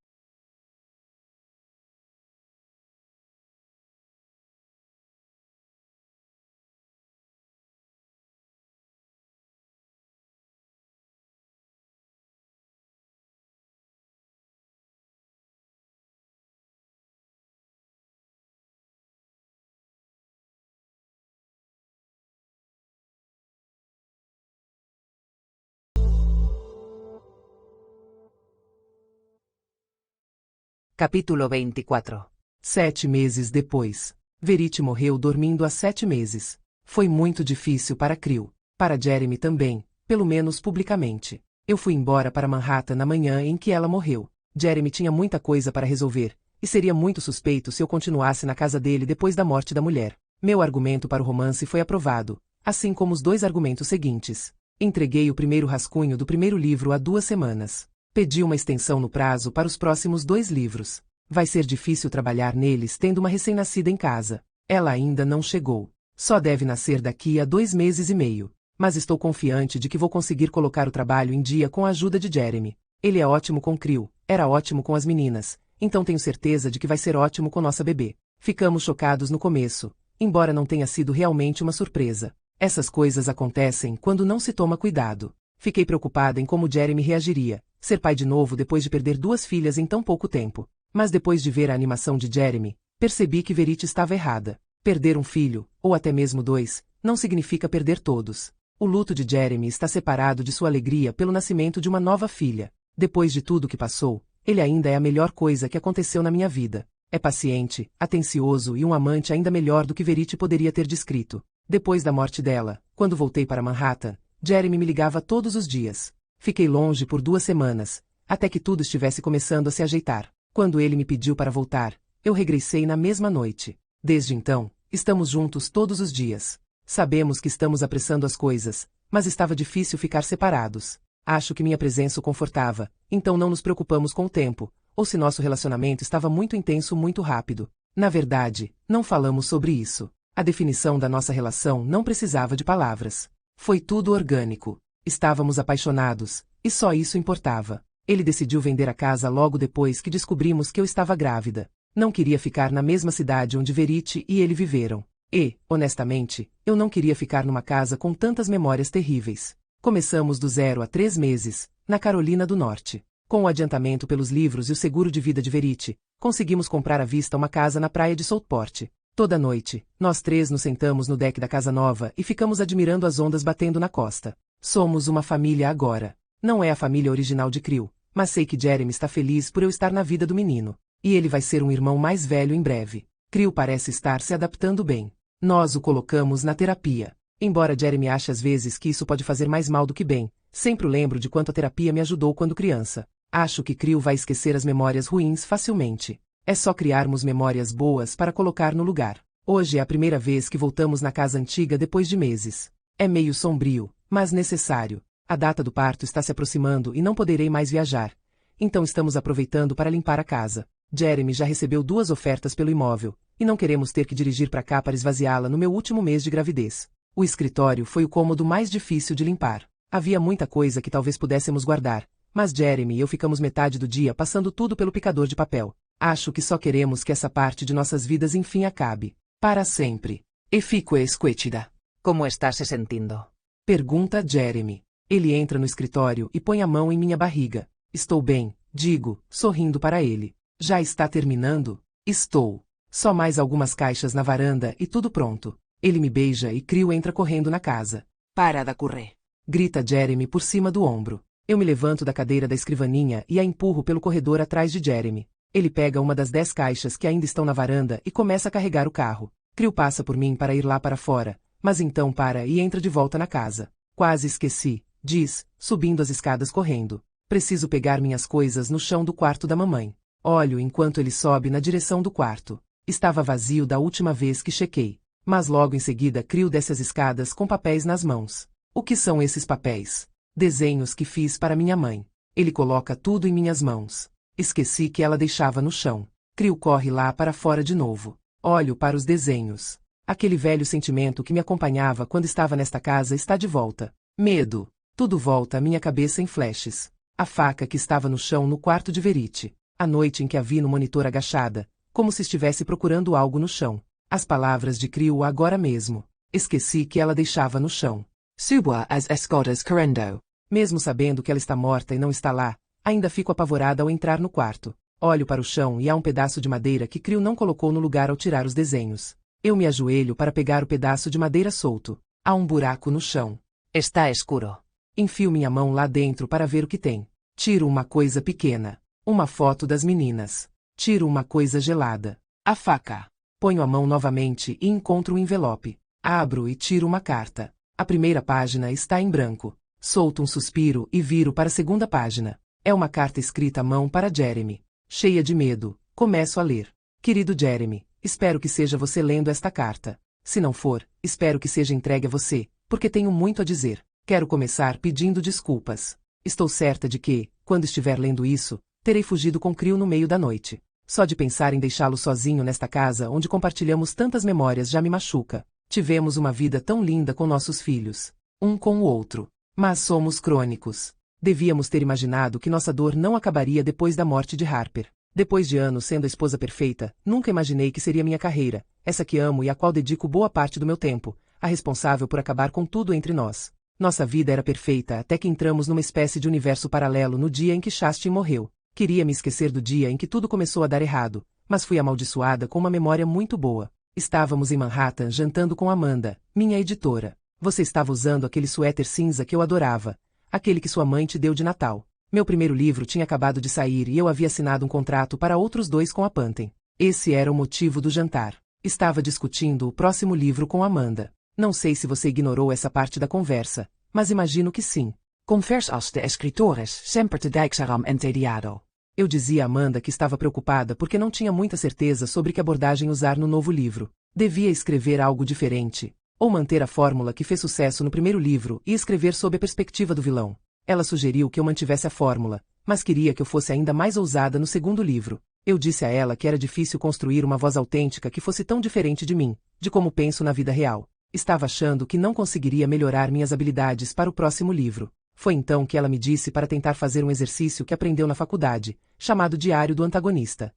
[SPEAKER 1] Capítulo 24.
[SPEAKER 2] 7 meses depois. Verity morreu dormindo há 7 meses. Foi muito difícil para Creel. Para Jeremy também, pelo menos publicamente. Eu fui embora para Manhattan na manhã em que ela morreu. Jeremy tinha muita coisa para resolver, e seria muito suspeito se eu continuasse na casa dele depois da morte da mulher. Meu argumento para o romance foi aprovado, assim como os 2 argumentos seguintes. Entreguei o primeiro rascunho do primeiro livro há 2 semanas. Pedi uma extensão no prazo para os próximos 2 livros. Vai ser difícil trabalhar neles tendo uma recém-nascida em casa. Ela ainda não chegou. Só deve nascer daqui a 2 meses e meio. Mas estou confiante de que vou conseguir colocar o trabalho em dia com a ajuda de Jeremy. Ele é ótimo com Creel, era ótimo com as meninas, então tenho certeza de que vai ser ótimo com nossa bebê. Ficamos chocados no começo, embora não tenha sido realmente uma surpresa. Essas coisas acontecem quando não se toma cuidado. Fiquei preocupada em como Jeremy reagiria, ser pai de novo depois de perder 2 filhas em tão pouco tempo. Mas depois de ver a animação de Jeremy, percebi que Verity estava errada. Perder um filho, ou até mesmo 2, não significa perder todos. O luto de Jeremy está separado de sua alegria pelo nascimento de uma nova filha. Depois de tudo que passou, ele ainda é a melhor coisa que aconteceu na minha vida. É paciente, atencioso e um amante ainda melhor do que Verity poderia ter descrito. Depois da morte dela, quando voltei para Manhattan, Jeremy me ligava todos os dias. Fiquei longe por 2 semanas, até que tudo estivesse começando a se ajeitar. Quando ele me pediu para voltar, eu regressei na mesma noite. Desde então, estamos juntos todos os dias. Sabemos que estamos apressando as coisas, mas estava difícil ficar separados. Acho que minha presença o confortava, então não nos preocupamos com o tempo, ou se nosso relacionamento estava muito intenso muito rápido. Na verdade, não falamos sobre isso. A definição da nossa relação não precisava de palavras. Foi tudo orgânico. Estávamos apaixonados, e só isso importava. Ele decidiu vender a casa logo depois que descobrimos que eu estava grávida. Não queria ficar na mesma cidade onde Verity e ele viveram. E, honestamente, eu não queria ficar numa casa com tantas memórias terríveis. Começamos do 0 a 3 meses, na Carolina do Norte. Com o adiantamento pelos livros e o seguro de vida de Verity, conseguimos comprar à vista uma casa na praia de Southport. Toda noite, nós 3 nos sentamos no deck da casa nova e ficamos admirando as ondas batendo na costa. Somos uma família agora. Não é a família original de Creel, mas sei que Jeremy está feliz por eu estar na vida do menino. E ele vai ser um irmão mais velho em breve. Creel parece estar se adaptando bem. Nós o colocamos na terapia. Embora Jeremy ache às vezes que isso pode fazer mais mal do que bem, sempre lembro de quanto a terapia me ajudou quando criança. Acho que Creel vai esquecer as memórias ruins facilmente. É só criarmos memórias boas para colocar no lugar. Hoje é a primeira vez que voltamos na casa antiga depois de meses. É meio sombrio, mas necessário. A data do parto está se aproximando e não poderei mais viajar. Então estamos aproveitando para limpar a casa. Jeremy já recebeu 2 ofertas pelo imóvel, e não queremos ter que dirigir para cá para esvaziá-la no meu último mês de gravidez. O escritório foi o cômodo mais difícil de limpar. Havia muita coisa que talvez pudéssemos guardar, mas Jeremy e eu ficamos metade do dia passando tudo pelo picador de papel. Acho que só queremos que essa parte de nossas vidas enfim acabe. Para sempre.
[SPEAKER 1] E fico esquecida. Como está se sentindo?
[SPEAKER 2] Pergunta Jeremy. Ele entra no escritório e põe a mão em minha barriga. Estou bem, digo, sorrindo para ele. Já está terminando? Estou. Só mais algumas caixas na varanda e tudo pronto. Ele me beija e Creel entra correndo na casa.
[SPEAKER 1] Para de correr.
[SPEAKER 2] Grita Jeremy por cima do ombro. Eu me levanto da cadeira da escrivaninha e a empurro pelo corredor atrás de Jeremy. Ele pega uma das 10 caixas que ainda estão na varanda e começa a carregar o carro. Creel passa por mim para ir lá para fora, mas então para e entra de volta na casa. Quase esqueci, diz, subindo as escadas correndo. Preciso pegar minhas coisas no chão do quarto da mamãe. Olho enquanto ele sobe na direção do quarto. Estava vazio da última vez que chequei. Mas logo em seguida Creel desce as escadas com papéis nas mãos. O que são esses papéis? Desenhos que fiz para minha mãe. Ele coloca tudo em minhas mãos. Esqueci que ela deixava no chão. Creel corre lá para fora de novo. Olho para os desenhos. Aquele velho sentimento que me acompanhava quando estava nesta casa está de volta. Medo. Tudo volta à minha cabeça em flashes. A faca que estava no chão no quarto de Verity. A noite em que a vi no monitor agachada, como se estivesse procurando algo no chão. As palavras de Creel agora mesmo. Esqueci que ela deixava no chão.
[SPEAKER 1] Suba as escadas correndo.
[SPEAKER 2] Mesmo sabendo que ela está morta e não está lá, ainda fico apavorada ao entrar no quarto. Olho para o chão e há um pedaço de madeira que Creel não colocou no lugar ao tirar os desenhos. Eu me ajoelho para pegar o pedaço de madeira solto. Há um buraco no chão.
[SPEAKER 1] Está escuro.
[SPEAKER 2] Enfio minha mão lá dentro para ver o que tem. Tiro uma coisa pequena. Uma foto das meninas. Tiro uma coisa gelada. A faca. Ponho a mão novamente e encontro um envelope. Abro e tiro uma carta. A primeira página está em branco. Solto um suspiro e viro para a segunda página. É uma carta escrita à mão para Jeremy. Cheia de medo, começo a ler. Querido Jeremy, espero que seja você lendo esta carta. Se não for, espero que seja entregue a você, porque tenho muito a dizer. Quero começar pedindo desculpas. Estou certa de que, quando estiver lendo isso, terei fugido com Creel no meio da noite. Só de pensar em deixá-lo sozinho nesta casa onde compartilhamos tantas memórias já me machuca. Tivemos uma vida tão linda com nossos filhos, um com o outro. Mas somos crônicos. Devíamos ter imaginado que nossa dor não acabaria depois da morte de Harper. Depois de anos sendo a esposa perfeita, nunca imaginei que seria minha carreira, essa que amo e à qual dedico boa parte do meu tempo, a responsável por acabar com tudo entre nós. Nossa vida era perfeita até que entramos numa espécie de universo paralelo no dia em que Chastain morreu. Queria me esquecer do dia em que tudo começou a dar errado, mas fui amaldiçoada com uma memória muito boa. Estávamos em Manhattan jantando com Amanda, minha editora. Você estava usando aquele suéter cinza que eu adorava, aquele que sua mãe te deu de Natal. Meu primeiro livro tinha acabado de sair e eu havia assinado um contrato para outros 2 com a Pantene. Esse era o motivo do jantar. Estava discutindo o próximo livro com Amanda. Não sei se você ignorou essa parte da conversa, mas imagino que sim.
[SPEAKER 1] Converse als de escritores sempre te deixarão entediado.
[SPEAKER 2] Eu dizia a Amanda que estava preocupada porque não tinha muita certeza sobre que abordagem usar no novo livro. Devia escrever algo diferente, ou manter a fórmula que fez sucesso no primeiro livro e escrever sob a perspectiva do vilão. Ela sugeriu que eu mantivesse a fórmula, mas queria que eu fosse ainda mais ousada no segundo livro. Eu disse a ela que era difícil construir uma voz autêntica que fosse tão diferente de mim, de como penso na vida real. Estava achando que não conseguiria melhorar minhas habilidades para o próximo livro. Foi então que ela me disse para tentar fazer um exercício que aprendeu na faculdade, chamado Diário do Antagonista.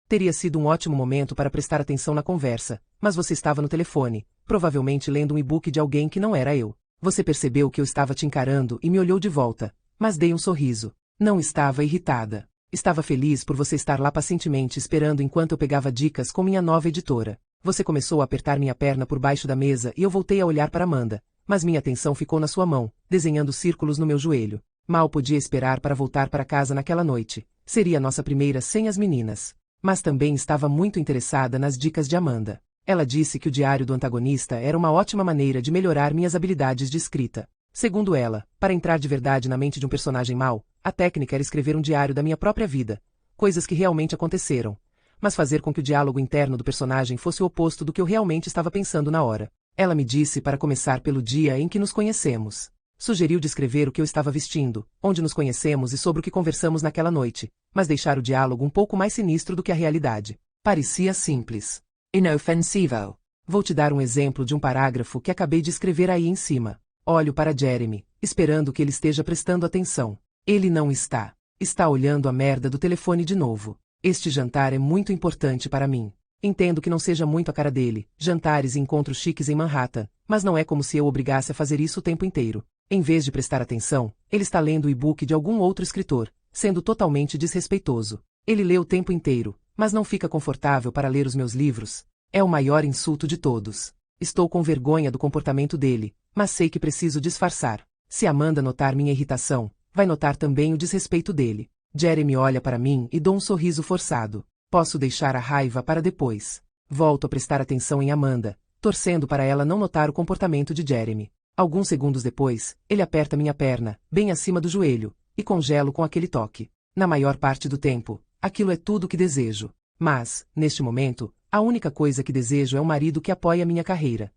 [SPEAKER 2] Teria sido um ótimo momento para prestar atenção na conversa, mas você estava no telefone, provavelmente lendo um e-book de alguém que não era eu. Você percebeu que eu estava te encarando e me olhou de volta, mas dei um sorriso. Não estava irritada. Estava feliz por você estar lá pacientemente esperando enquanto eu pegava dicas com minha nova editora. Você começou a apertar minha perna por baixo da mesa e eu voltei a olhar para Amanda, mas minha atenção ficou na sua mão, desenhando círculos no meu joelho. Mal podia esperar para voltar para casa naquela noite. Seria a nossa primeira sem as meninas. Mas também estava muito interessada nas dicas de Amanda. Ela disse que o Diário do Antagonista era uma ótima maneira de melhorar minhas habilidades de escrita. Segundo ela, para entrar de verdade na mente de um personagem mau, a técnica era escrever um diário da minha própria vida, coisas que realmente aconteceram, mas fazer com que o diálogo interno do personagem fosse o oposto do que eu realmente estava pensando na hora. Ela me disse para começar pelo dia em que nos conhecemos. Sugeriu descrever o que eu estava vestindo, onde nos conhecemos e sobre o que conversamos naquela noite, mas deixar o diálogo um pouco mais sinistro do que a realidade. Parecia simples.
[SPEAKER 1] Inofensivo.
[SPEAKER 2] Vou te dar um exemplo de um parágrafo que acabei de escrever aí em cima. Olho para Jeremy, esperando que ele esteja prestando atenção. Ele não está. Está olhando a merda do telefone de novo. Este jantar é muito importante para mim. Entendo que não seja muito a cara dele, jantares e encontros chiques em Manhattan, mas não é como se eu o obrigasse a fazer isso o tempo inteiro. Em vez de prestar atenção, ele está lendo o e-book de algum outro escritor, sendo totalmente desrespeitoso. Ele lê o tempo inteiro, mas não fica confortável para ler os meus livros. É o maior insulto de todos. Estou com vergonha do comportamento dele, mas sei que preciso disfarçar. Se Amanda notar minha irritação, vai notar também o desrespeito dele. Jeremy olha para mim e dou um sorriso forçado. Posso deixar a raiva para depois. Volto a prestar atenção em Amanda, torcendo para ela não notar o comportamento de Jeremy. Alguns segundos depois, ele aperta minha perna, bem acima do joelho, e congelo com aquele toque. Na maior parte do tempo, aquilo é tudo o que desejo. Mas, neste momento, a única coisa que desejo é um marido que apoie a minha carreira.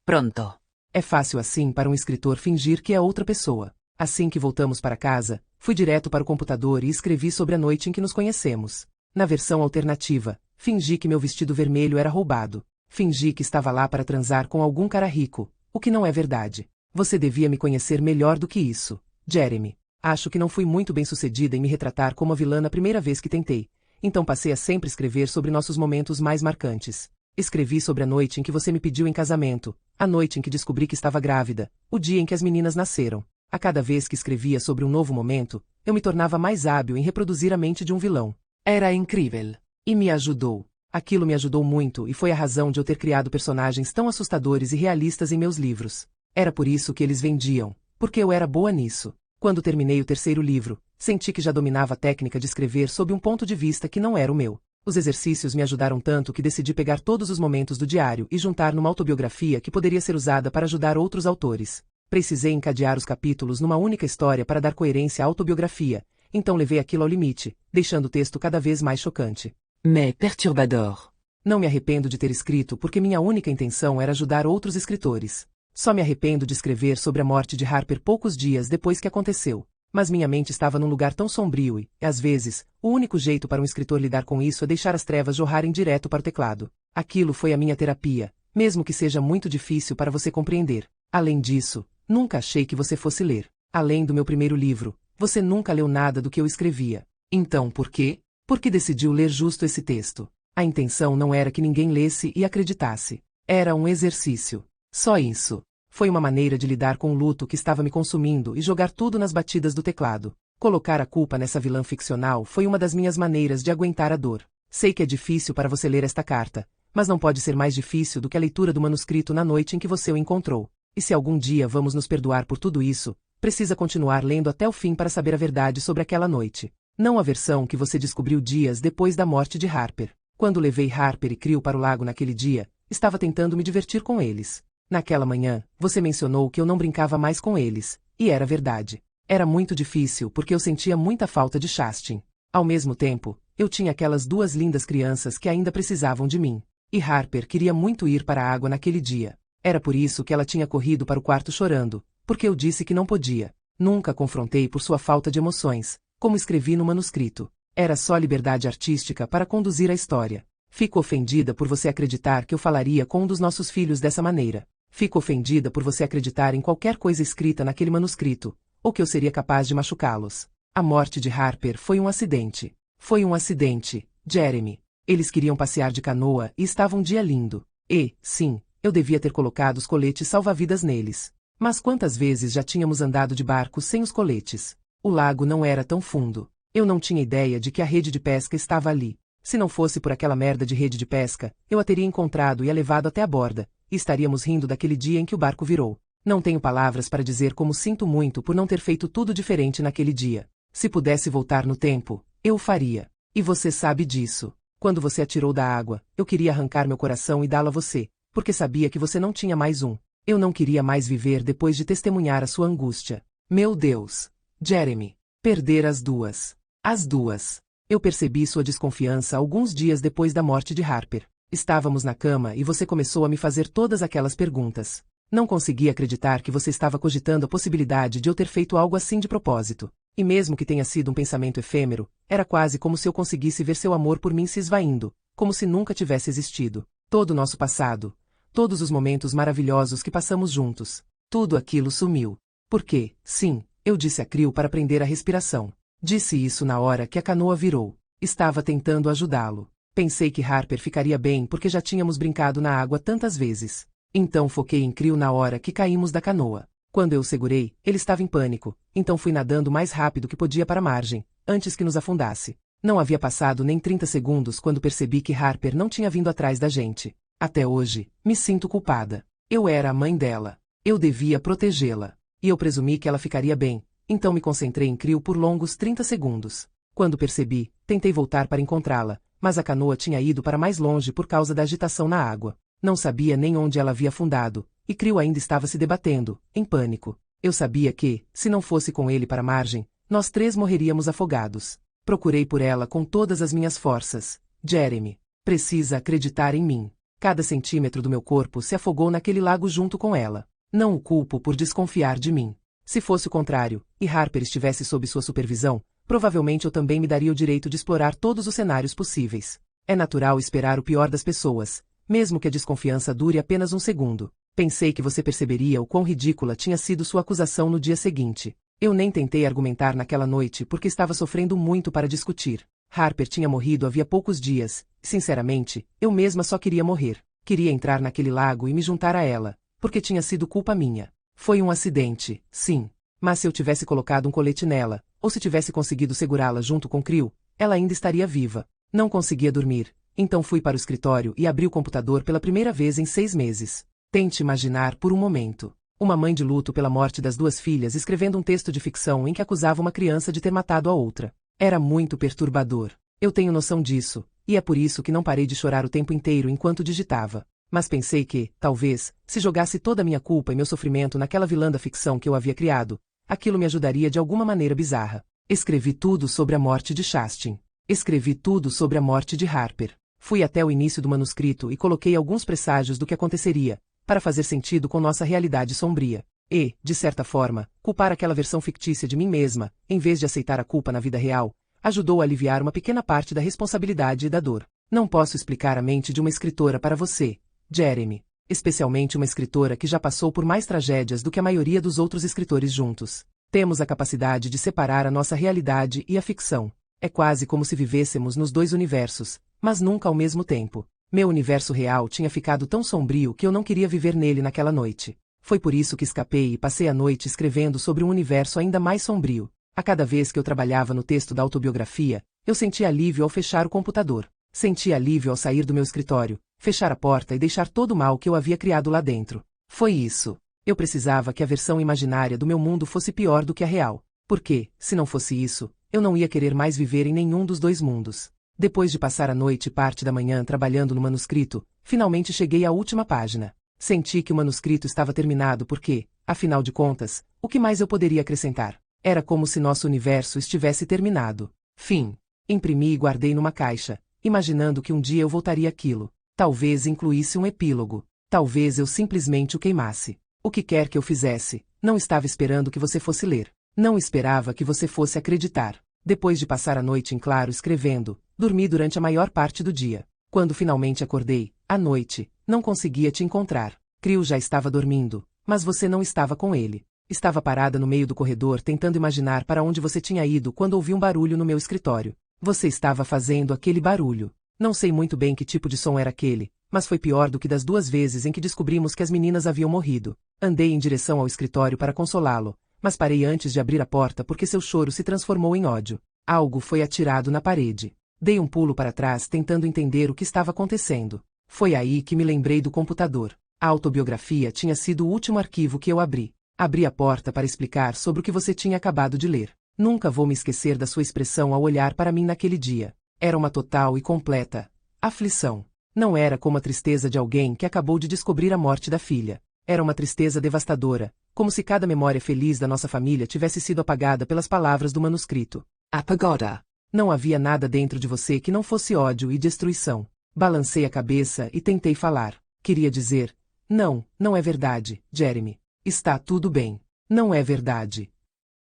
[SPEAKER 1] Pronto.
[SPEAKER 2] É fácil assim para um escritor fingir que é outra pessoa. Assim que voltamos para casa, fui direto para o computador e escrevi sobre a noite em que nos conhecemos. Na versão alternativa, fingi que meu vestido vermelho era roubado. Fingi que estava lá para transar com algum cara rico, o que não é verdade. Você devia me conhecer melhor do que isso, Jeremy. Acho que não fui muito bem-sucedida em me retratar como a vilã na primeira vez que tentei, então passei a sempre escrever sobre nossos momentos mais marcantes. Escrevi sobre a noite em que você me pediu em casamento, a noite em que descobri que estava grávida, o dia em que as meninas nasceram. A cada vez que escrevia sobre um novo momento, eu me tornava mais hábil em reproduzir a mente de um vilão. Era incrível. E me ajudou. Aquilo me ajudou muito e foi a razão de eu ter criado personagens tão assustadores e realistas em meus livros. Era por isso que eles vendiam, porque eu era boa nisso. Quando terminei o terceiro livro, senti que já dominava a técnica de escrever sob um ponto de vista que não era o meu. Os exercícios me ajudaram tanto que decidi pegar todos os momentos do diário e juntar numa autobiografia que poderia ser usada para ajudar outros autores. Precisei encadear os capítulos numa única história para dar coerência à autobiografia, então levei aquilo ao limite, deixando o texto cada vez mais chocante.
[SPEAKER 1] Mais perturbador.
[SPEAKER 2] Não me arrependo de ter escrito porque minha única intenção era ajudar outros escritores. Só me arrependo de escrever sobre a morte de Harper poucos dias depois que aconteceu. Mas minha mente estava num lugar tão sombrio e, às vezes, o único jeito para um escritor lidar com isso é deixar as trevas jorrarem direto para o teclado. Aquilo foi a minha terapia, mesmo que seja muito difícil para você compreender. Além disso, nunca achei que você fosse ler. Além do meu primeiro livro, você nunca leu nada do que eu escrevia. Então por quê? Por que decidiu ler justo esse texto? A intenção não era que ninguém lesse e acreditasse. Era um exercício. Só isso. Foi uma maneira de lidar com o luto que estava me consumindo e jogar tudo nas batidas do teclado. Colocar a culpa nessa vilã ficcional foi uma das minhas maneiras de aguentar a dor. Sei que é difícil para você ler esta carta, mas não pode ser mais difícil do que a leitura do manuscrito na noite em que você o encontrou. E se algum dia vamos nos perdoar por tudo isso, precisa continuar lendo até o fim para saber a verdade sobre aquela noite. Não a versão que você descobriu dias depois da morte de Harper. Quando levei Harper e Creel para o lago naquele dia, estava tentando me divertir com eles. Naquela manhã, você mencionou que eu não brincava mais com eles, e era verdade. Era muito difícil porque eu sentia muita falta de Chastin. Ao mesmo tempo, eu tinha aquelas duas lindas crianças que ainda precisavam de mim. E Harper queria muito ir para a água naquele dia. Era por isso que ela tinha corrido para o quarto chorando, porque eu disse que não podia. Nunca confrontei por sua falta de emoções, como escrevi no manuscrito. Era só liberdade artística para conduzir a história. Fico ofendida por você acreditar que eu falaria com um dos nossos filhos dessa maneira. Fico ofendida por você acreditar em qualquer coisa escrita naquele manuscrito, ou que eu seria capaz de machucá-los. A morte de Harper foi um acidente. Foi um acidente, Jeremy. Eles queriam passear de canoa e estava um dia lindo. E, sim, eu devia ter colocado os coletes salva-vidas neles. Mas quantas vezes já tínhamos andado de barco sem os coletes? O lago não era tão fundo. Eu não tinha ideia de que a rede de pesca estava ali. Se não fosse por aquela merda de rede de pesca, eu a teria encontrado e a levado até a borda, e estaríamos rindo daquele dia em que o barco virou. Não tenho palavras para dizer como sinto muito por não ter feito tudo diferente naquele dia. Se pudesse voltar no tempo, eu o faria. E você sabe disso. Quando você atirou da água, eu queria arrancar meu coração e dá-lo a você, porque sabia que você não tinha mais um. Eu não queria mais viver depois de testemunhar a sua angústia. Meu Deus! Jeremy! Perder as duas. As duas. Eu percebi sua desconfiança alguns dias depois da morte de Harper. Estávamos na cama e você começou a me fazer todas aquelas perguntas. Não consegui acreditar que você estava cogitando a possibilidade de eu ter feito algo assim de propósito. E mesmo que tenha sido um pensamento efêmero, era quase como se eu conseguisse ver seu amor por mim se esvaindo, como se nunca tivesse existido. Todo o nosso passado, todos os momentos maravilhosos que passamos juntos, tudo aquilo sumiu. Porque, sim, eu disse a Creel para prender a respiração. Disse isso na hora que a canoa virou. Estava tentando ajudá-lo. Pensei que Harper ficaria bem porque já tínhamos brincado na água tantas vezes. Então foquei em Creel na hora que caímos da canoa. Quando eu o segurei, ele estava em pânico, então fui nadando o mais rápido que podia para a margem, antes que nos afundasse. Não havia passado nem 30 segundos quando percebi que Harper não tinha vindo atrás da gente. Até hoje, me sinto culpada. Eu era a mãe dela. Eu devia protegê-la. E eu presumi que ela ficaria bem, então me concentrei em Creel por longos 30 segundos. Quando percebi, tentei voltar para encontrá-la, mas a canoa tinha ido para mais longe por causa da agitação na água. Não sabia nem onde ela havia afundado, e Creel ainda estava se debatendo, em pânico. Eu sabia que, se não fosse com ele para a margem, nós três morreríamos afogados. Procurei por ela com todas as minhas forças. Jeremy, precisa acreditar em mim. Cada centímetro do meu corpo se afogou naquele lago junto com ela. Não o culpo por desconfiar de mim. Se fosse o contrário, e Harper estivesse sob sua supervisão, provavelmente eu também me daria o direito de explorar todos os cenários possíveis. É natural esperar o pior das pessoas, mesmo que a desconfiança dure apenas um segundo. Pensei que você perceberia o quão ridícula tinha sido sua acusação no dia seguinte. Eu nem tentei argumentar naquela noite porque estava sofrendo muito para discutir. Harper tinha morrido havia poucos dias, e sinceramente, eu mesma só queria morrer. Queria entrar naquele lago e me juntar a ela, porque tinha sido culpa minha. Foi um acidente, sim. Mas se eu tivesse colocado um colete nela, ou se tivesse conseguido segurá-la junto com Creel, ela ainda estaria viva. Não conseguia dormir, então fui para o escritório e abri o computador pela primeira vez em 6 meses. Tente imaginar por um momento. Uma mãe de luto pela morte das duas filhas escrevendo um texto de ficção em que acusava uma criança de ter matado a outra. Era muito perturbador. Eu tenho noção disso, e é por isso que não parei de chorar o tempo inteiro enquanto digitava. Mas pensei que, talvez, se jogasse toda a minha culpa e meu sofrimento naquela vilã da ficção que eu havia criado, aquilo me ajudaria de alguma maneira bizarra. Escrevi tudo sobre a morte de Shastin. Escrevi tudo sobre a morte de Harper. Fui até o início do manuscrito e coloquei alguns presságios do que aconteceria, para fazer sentido com nossa realidade sombria. E, de certa forma, culpar aquela versão fictícia de mim mesma, em vez de aceitar a culpa na vida real, ajudou a aliviar uma pequena parte da responsabilidade e da dor. Não posso explicar a mente de uma escritora para você, Jeremy. Especialmente uma escritora que já passou por mais tragédias do que a maioria dos outros escritores juntos. Temos a capacidade de separar a nossa realidade e a ficção. É quase como se vivêssemos nos dois universos, mas nunca ao mesmo tempo. Meu universo real tinha ficado tão sombrio que eu não queria viver nele naquela noite. Foi por isso que escapei e passei a noite escrevendo sobre um universo ainda mais sombrio. A cada vez que eu trabalhava no texto da autobiografia, eu sentia alívio ao fechar o computador. Sentia alívio ao sair do meu escritório, fechar a porta e deixar todo o mal que eu havia criado lá dentro. Foi isso. Eu precisava que a versão imaginária do meu mundo fosse pior do que a real. Porque, se não fosse isso, eu não ia querer mais viver em nenhum dos dois mundos. Depois de passar a noite e parte da manhã trabalhando no manuscrito, finalmente cheguei à última página. Senti que o manuscrito estava terminado porque, afinal de contas, o que mais eu poderia acrescentar? Era como se nosso universo estivesse terminado. Fim. Imprimi e guardei numa caixa, imaginando que um dia eu voltaria àquilo. Talvez incluísse um epílogo. Talvez eu simplesmente o queimasse. O que quer que eu fizesse, não estava esperando que você fosse ler. Não esperava que você fosse acreditar. Depois de passar a noite em claro escrevendo, dormi durante a maior parte do dia. Quando finalmente acordei, à noite, não conseguia te encontrar. Crio já estava dormindo, mas você não estava com ele. Estava parada no meio do corredor tentando imaginar para onde você tinha ido quando ouvi um barulho no meu escritório. Você estava fazendo aquele barulho. Não sei muito bem que tipo de som era aquele, mas foi pior do que das 2 vezes em que descobrimos que as meninas haviam morrido. Andei em direção ao escritório para consolá-lo, mas parei antes de abrir a porta porque seu choro se transformou em ódio. Algo foi atirado na parede. Dei um pulo para trás tentando entender o que estava acontecendo. Foi aí que me lembrei do computador. A autobiografia tinha sido o último arquivo que eu abri. Abri a porta para explicar sobre o que você tinha acabado de ler. Nunca vou me esquecer da sua expressão ao olhar para mim naquele dia. Era uma total e completa aflição. Não era como a tristeza de alguém que acabou de descobrir a morte da filha. Era uma tristeza devastadora, como se cada memória feliz da nossa família tivesse sido apagada pelas palavras do manuscrito.
[SPEAKER 1] Apagada.
[SPEAKER 2] Não havia nada dentro de você que não fosse ódio e destruição. Balancei a cabeça e tentei falar. Queria dizer, não é verdade, Jeremy. Está tudo bem. Não é verdade.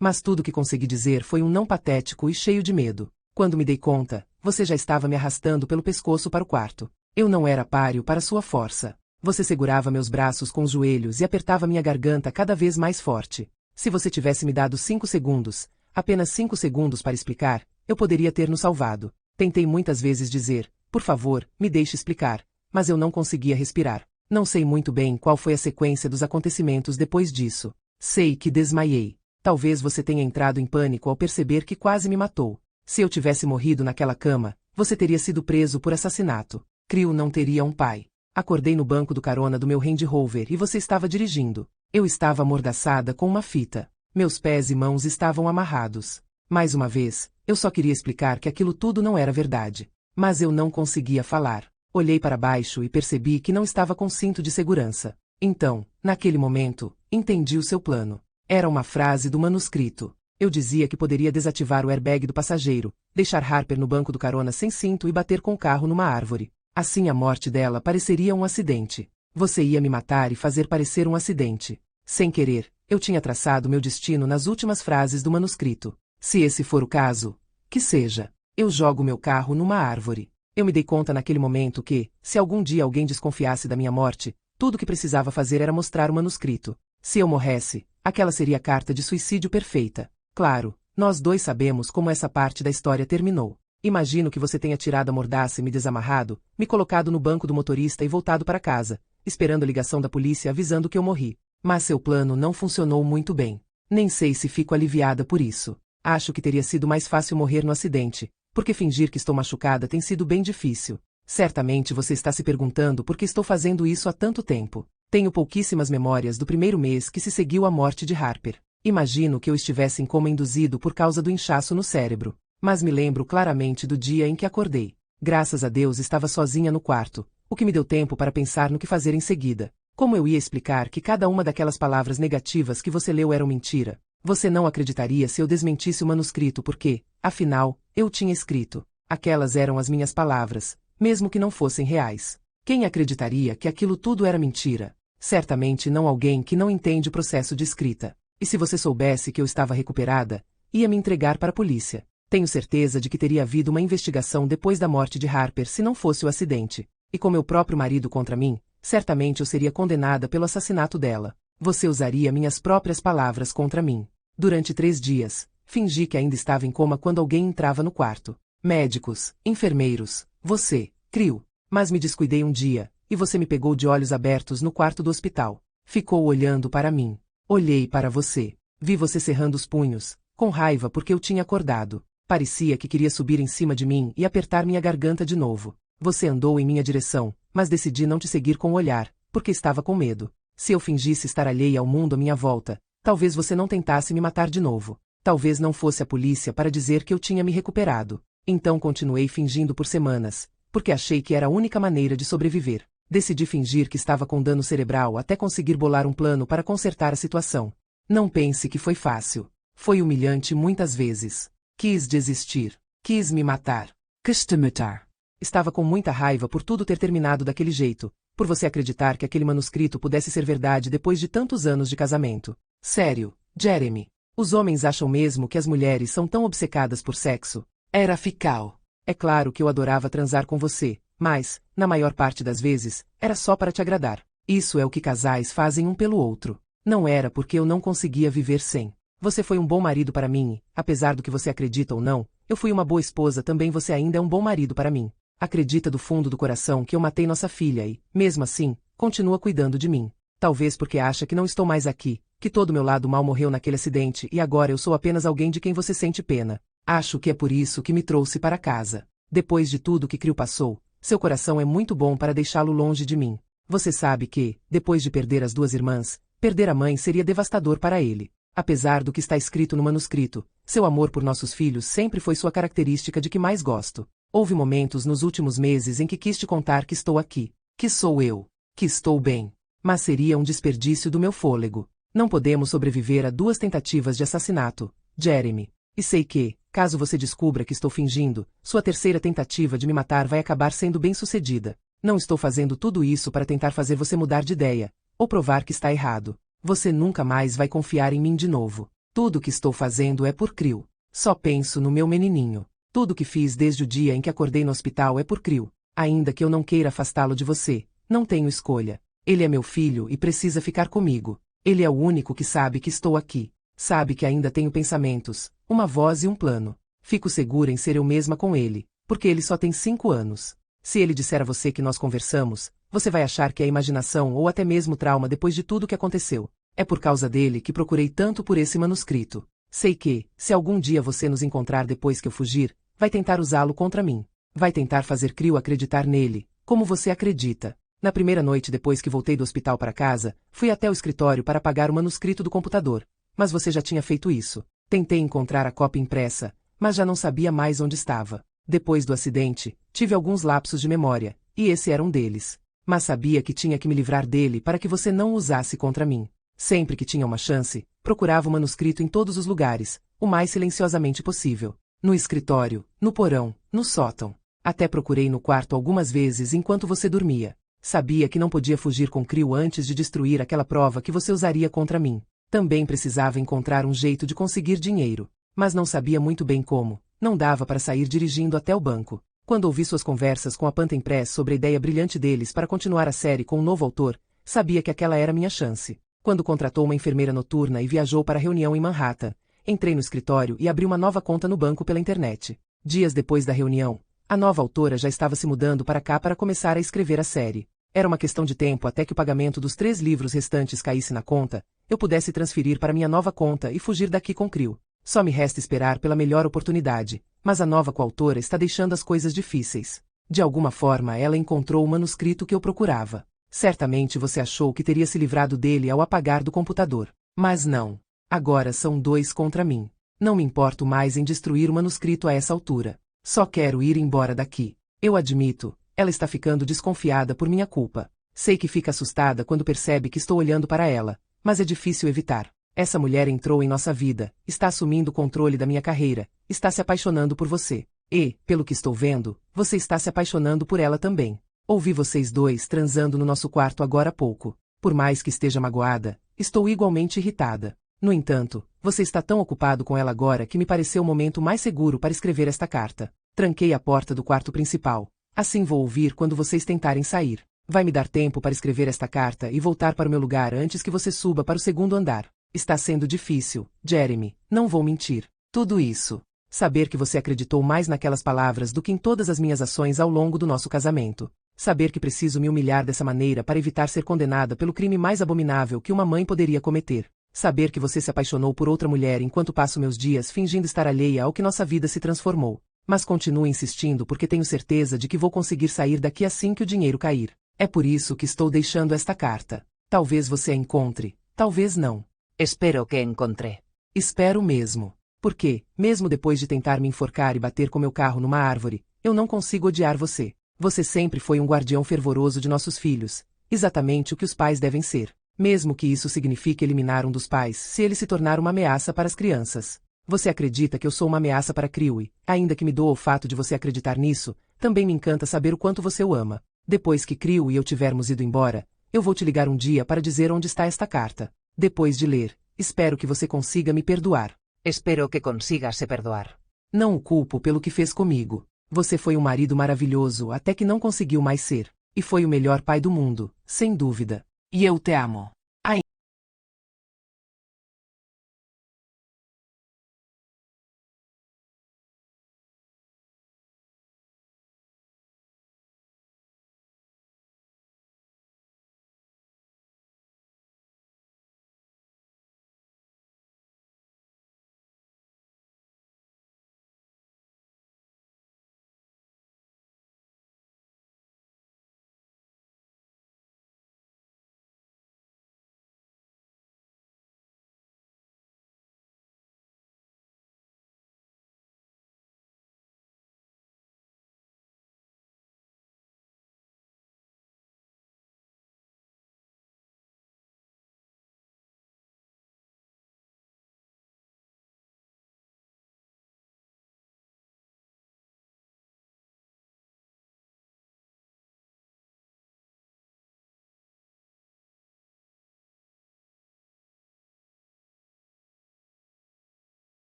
[SPEAKER 2] Mas tudo que consegui dizer foi um não patético e cheio de medo. Quando me dei conta, você já estava me arrastando pelo pescoço para o quarto. Eu não era páreo para sua força. Você segurava meus braços com os joelhos e apertava minha garganta cada vez mais forte. Se você tivesse me dado 5 segundos, apenas 5 segundos para explicar, eu poderia ter nos salvado. Tentei muitas vezes dizer, por favor, me deixe explicar, mas eu não conseguia respirar. Não sei muito bem qual foi a sequência dos acontecimentos depois disso. Sei que desmaiei. Talvez você tenha entrado em pânico ao perceber que quase me matou. Se eu tivesse morrido naquela cama, você teria sido preso por assassinato. Crio não teria um pai. Acordei no banco do carona do meu Range Rover e você estava dirigindo. Eu estava amordaçada com uma fita. Meus pés e mãos estavam amarrados. Mais uma vez, eu só queria explicar que aquilo tudo não era verdade. Mas eu não conseguia falar. Olhei para baixo e percebi que não estava com cinto de segurança. Então, naquele momento, entendi o seu plano. Era uma frase do manuscrito. Eu dizia que poderia desativar o airbag do passageiro, deixar Harper no banco do carona sem cinto e bater com o carro numa árvore. Assim a morte dela pareceria um acidente. Você ia me matar e fazer parecer um acidente. Sem querer, eu tinha traçado meu destino nas últimas frases do manuscrito. Se esse for o caso, que seja. Eu jogo meu carro numa árvore. Eu me dei conta naquele momento que, se algum dia alguém desconfiasse da minha morte, tudo o que precisava fazer era mostrar o manuscrito. Se eu morresse, aquela seria a carta de suicídio perfeita. Claro, nós dois sabemos como essa parte da história terminou. Imagino que você tenha tirado a mordaça e me desamarrado, me colocado no banco do motorista e voltado para casa, esperando a ligação da polícia avisando que eu morri. Mas seu plano não funcionou muito bem. Nem sei se fico aliviada por isso. Acho que teria sido mais fácil morrer no acidente, porque fingir que estou machucada tem sido bem difícil. Certamente você está se perguntando por que estou fazendo isso há tanto tempo. Tenho pouquíssimas memórias do primeiro mês que se seguiu à morte de Harper. Imagino que eu estivesse em coma induzido por causa do inchaço no cérebro. Mas me lembro claramente do dia em que acordei. Graças a Deus estava sozinha no quarto. o que me deu tempo para pensar no que fazer em seguida. Como eu ia explicar que cada uma daquelas palavras negativas que você leu eram mentira? Você não acreditaria se eu desmentisse o manuscrito porque, afinal, eu tinha escrito. Aquelas eram as minhas palavras, mesmo que não fossem reais. Quem acreditaria que aquilo tudo era mentira? Certamente não alguém que não entende o processo de escrita. E se você soubesse que eu estava recuperada, ia me entregar para a polícia. Tenho certeza de que teria havido uma investigação depois da morte de Harper se não fosse o acidente. E com meu próprio marido contra mim, certamente eu seria condenada pelo assassinato dela. Você usaria minhas próprias palavras contra mim. Durante 3 dias, fingi que ainda estava em coma quando alguém entrava no quarto. Médicos, enfermeiros, você, Crew. Mas me descuidei um dia, e você me pegou de olhos abertos no quarto do hospital. Ficou olhando para mim. Olhei para você. Vi você cerrando os punhos, com raiva porque eu tinha acordado. Parecia que queria subir em cima de mim e apertar minha garganta de novo. Você andou em minha direção, mas decidi não te seguir com o olhar, porque estava com medo. Se eu fingisse estar alheia ao mundo à minha volta, talvez você não tentasse me matar de novo. Talvez não fosse a polícia para dizer que eu tinha me recuperado. Então continuei fingindo por semanas, porque achei que era a única maneira de sobreviver. Decidi fingir que estava com dano cerebral até conseguir bolar um plano para consertar a situação. Não pense que foi fácil. Foi humilhante muitas vezes. Quis desistir. Quis me matar.
[SPEAKER 1] Quis te matar.
[SPEAKER 2] Estava com muita raiva por tudo ter terminado daquele jeito, por você acreditar que aquele manuscrito pudesse ser verdade depois de tantos anos de casamento. Sério, Jeremy. Os homens acham mesmo que as mulheres são tão obcecadas por sexo?
[SPEAKER 1] Era fical.
[SPEAKER 2] É claro que eu adorava transar com você, mas, na maior parte das vezes, era só para te agradar. Isso é o que casais fazem um pelo outro. Não era porque eu não conseguia viver sem. Você foi um bom marido para mim e, apesar do que você acredita ou não, eu fui uma boa esposa também. Você ainda é um bom marido para mim. Acredita do fundo do coração que eu matei nossa filha e, mesmo assim, continua cuidando de mim. Talvez porque acha que não estou mais aqui, que todo meu lado mal morreu naquele acidente e agora eu sou apenas alguém de quem você sente pena. Acho que é por isso que me trouxe para casa. Depois de tudo que Crew passou, seu coração é muito bom para deixá-lo longe de mim. Você sabe que, depois de perder as 2 irmãs, perder a mãe seria devastador para ele. Apesar do que está escrito no manuscrito, seu amor por nossos filhos sempre foi sua característica de que mais gosto. Houve momentos nos últimos meses em que quis te contar que estou aqui, que sou eu, que estou bem. Mas seria um desperdício do meu fôlego. Não podemos sobreviver a 2 tentativas de assassinato, Jeremy. E sei que, caso você descubra que estou fingindo, sua 3ª tentativa de me matar vai acabar sendo bem-sucedida. Não estou fazendo tudo isso para tentar fazer você mudar de ideia, ou provar que está errado. Você nunca mais vai confiar em mim de novo. Tudo o que estou fazendo é por Crew. Só penso no meu menininho. Tudo o que fiz desde o dia em que acordei no hospital é por Crew. Ainda que eu não queira afastá-lo de você, não tenho escolha. Ele é meu filho e precisa ficar comigo. Ele é o único que sabe que estou aqui. Sabe que ainda tenho pensamentos, uma voz e um plano. Fico segura em ser eu mesma com ele, porque ele só tem 5 anos. Se ele disser a você que nós conversamos, você vai achar que é imaginação ou até mesmo trauma depois de tudo que aconteceu. É por causa dele que procurei tanto por esse manuscrito. Sei que, se algum dia você nos encontrar depois que eu fugir, vai tentar usá-lo contra mim. Vai tentar fazer Crew acreditar nele, como você acredita. Na primeira noite depois que voltei do hospital para casa, fui até o escritório para apagar o manuscrito do computador. Mas você já tinha feito isso. Tentei encontrar a cópia impressa, mas já não sabia mais onde estava. Depois do acidente, tive alguns lapsos de memória, e esse era um deles. Mas sabia que tinha que me livrar dele para que você não o usasse contra mim. Sempre que tinha uma chance, procurava o manuscrito em todos os lugares, o mais silenciosamente possível. No escritório, no porão, no sótão. Até procurei no quarto algumas vezes enquanto você dormia. Sabia que não podia fugir com Crew antes de destruir aquela prova que você usaria contra mim. Também precisava encontrar um jeito de conseguir dinheiro. Mas não sabia muito bem como. Não dava para sair dirigindo até o banco. Quando ouvi suas conversas com a Panten Press sobre a ideia brilhante deles para continuar a série com um novo autor, sabia que aquela era minha chance. Quando contratou uma enfermeira noturna e viajou para a reunião em Manhattan, entrei no escritório e abri uma nova conta no banco pela internet. Dias depois da reunião, a nova autora já estava se mudando para cá para começar a escrever a série. Era uma questão de tempo até que o pagamento dos 3 livros restantes caísse na conta, eu pudesse transferir para minha nova conta e fugir daqui com Crew. Só me resta esperar pela melhor oportunidade, mas a nova coautora está deixando as coisas difíceis. De alguma forma ela encontrou o manuscrito que eu procurava. Certamente você achou que teria se livrado dele ao apagar do computador. Mas não. Agora são 2 contra mim. Não me importo mais em destruir o manuscrito a essa altura. Só quero ir embora daqui. Eu admito, Ela está ficando desconfiada por minha culpa. Sei que fica assustada quando percebe que estou olhando para ela, mas é difícil evitar. Essa mulher entrou em nossa vida, está assumindo o controle da minha carreira, está se apaixonando por você. E, pelo que estou vendo, você está se apaixonando por ela também. Ouvi vocês dois transando no nosso quarto agora há pouco. Por mais que esteja magoada, estou igualmente irritada. No entanto, você está tão ocupado com ela agora que me pareceu o momento mais seguro para escrever esta carta. Tranquei a porta do quarto principal. Assim vou ouvir quando vocês tentarem sair. Vai me dar tempo para escrever esta carta e voltar para o meu lugar antes que você suba para o segundo andar. Está sendo difícil, Jeremy, não vou mentir. Tudo isso. Saber que você acreditou mais naquelas palavras do que em todas as minhas ações ao longo do nosso casamento. Saber que preciso me humilhar dessa maneira para evitar ser condenada pelo crime mais abominável que uma mãe poderia cometer. Saber que você se apaixonou por outra mulher enquanto passo meus dias fingindo estar alheia ao que nossa vida se transformou. Mas continuo insistindo porque tenho certeza de que vou conseguir sair daqui assim que o dinheiro cair. É por isso que estou deixando esta carta. Talvez você a encontre, talvez não.
[SPEAKER 1] Espero que encontré.
[SPEAKER 2] Espero mesmo. Porque, mesmo depois de tentar me enforcar e bater com meu carro numa árvore, eu não consigo odiar você. Você sempre foi um guardião fervoroso de nossos filhos. Exatamente o que os pais devem ser. Mesmo que isso signifique eliminar um dos pais se ele se tornar uma ameaça para as crianças. Você acredita que eu sou uma ameaça para Crewe, ainda que me doa o fato de você acreditar nisso, também me encanta saber o quanto você o ama. Depois que Crewe e eu tivermos ido embora, eu vou te ligar um dia para dizer onde está esta carta. Depois de ler, espero que você consiga me perdoar.
[SPEAKER 1] Espero que consiga se perdoar.
[SPEAKER 2] Não o culpo pelo que fez comigo. Você foi um marido maravilhoso até que não conseguiu mais ser. E foi o melhor pai do mundo, sem dúvida.
[SPEAKER 1] E eu te amo.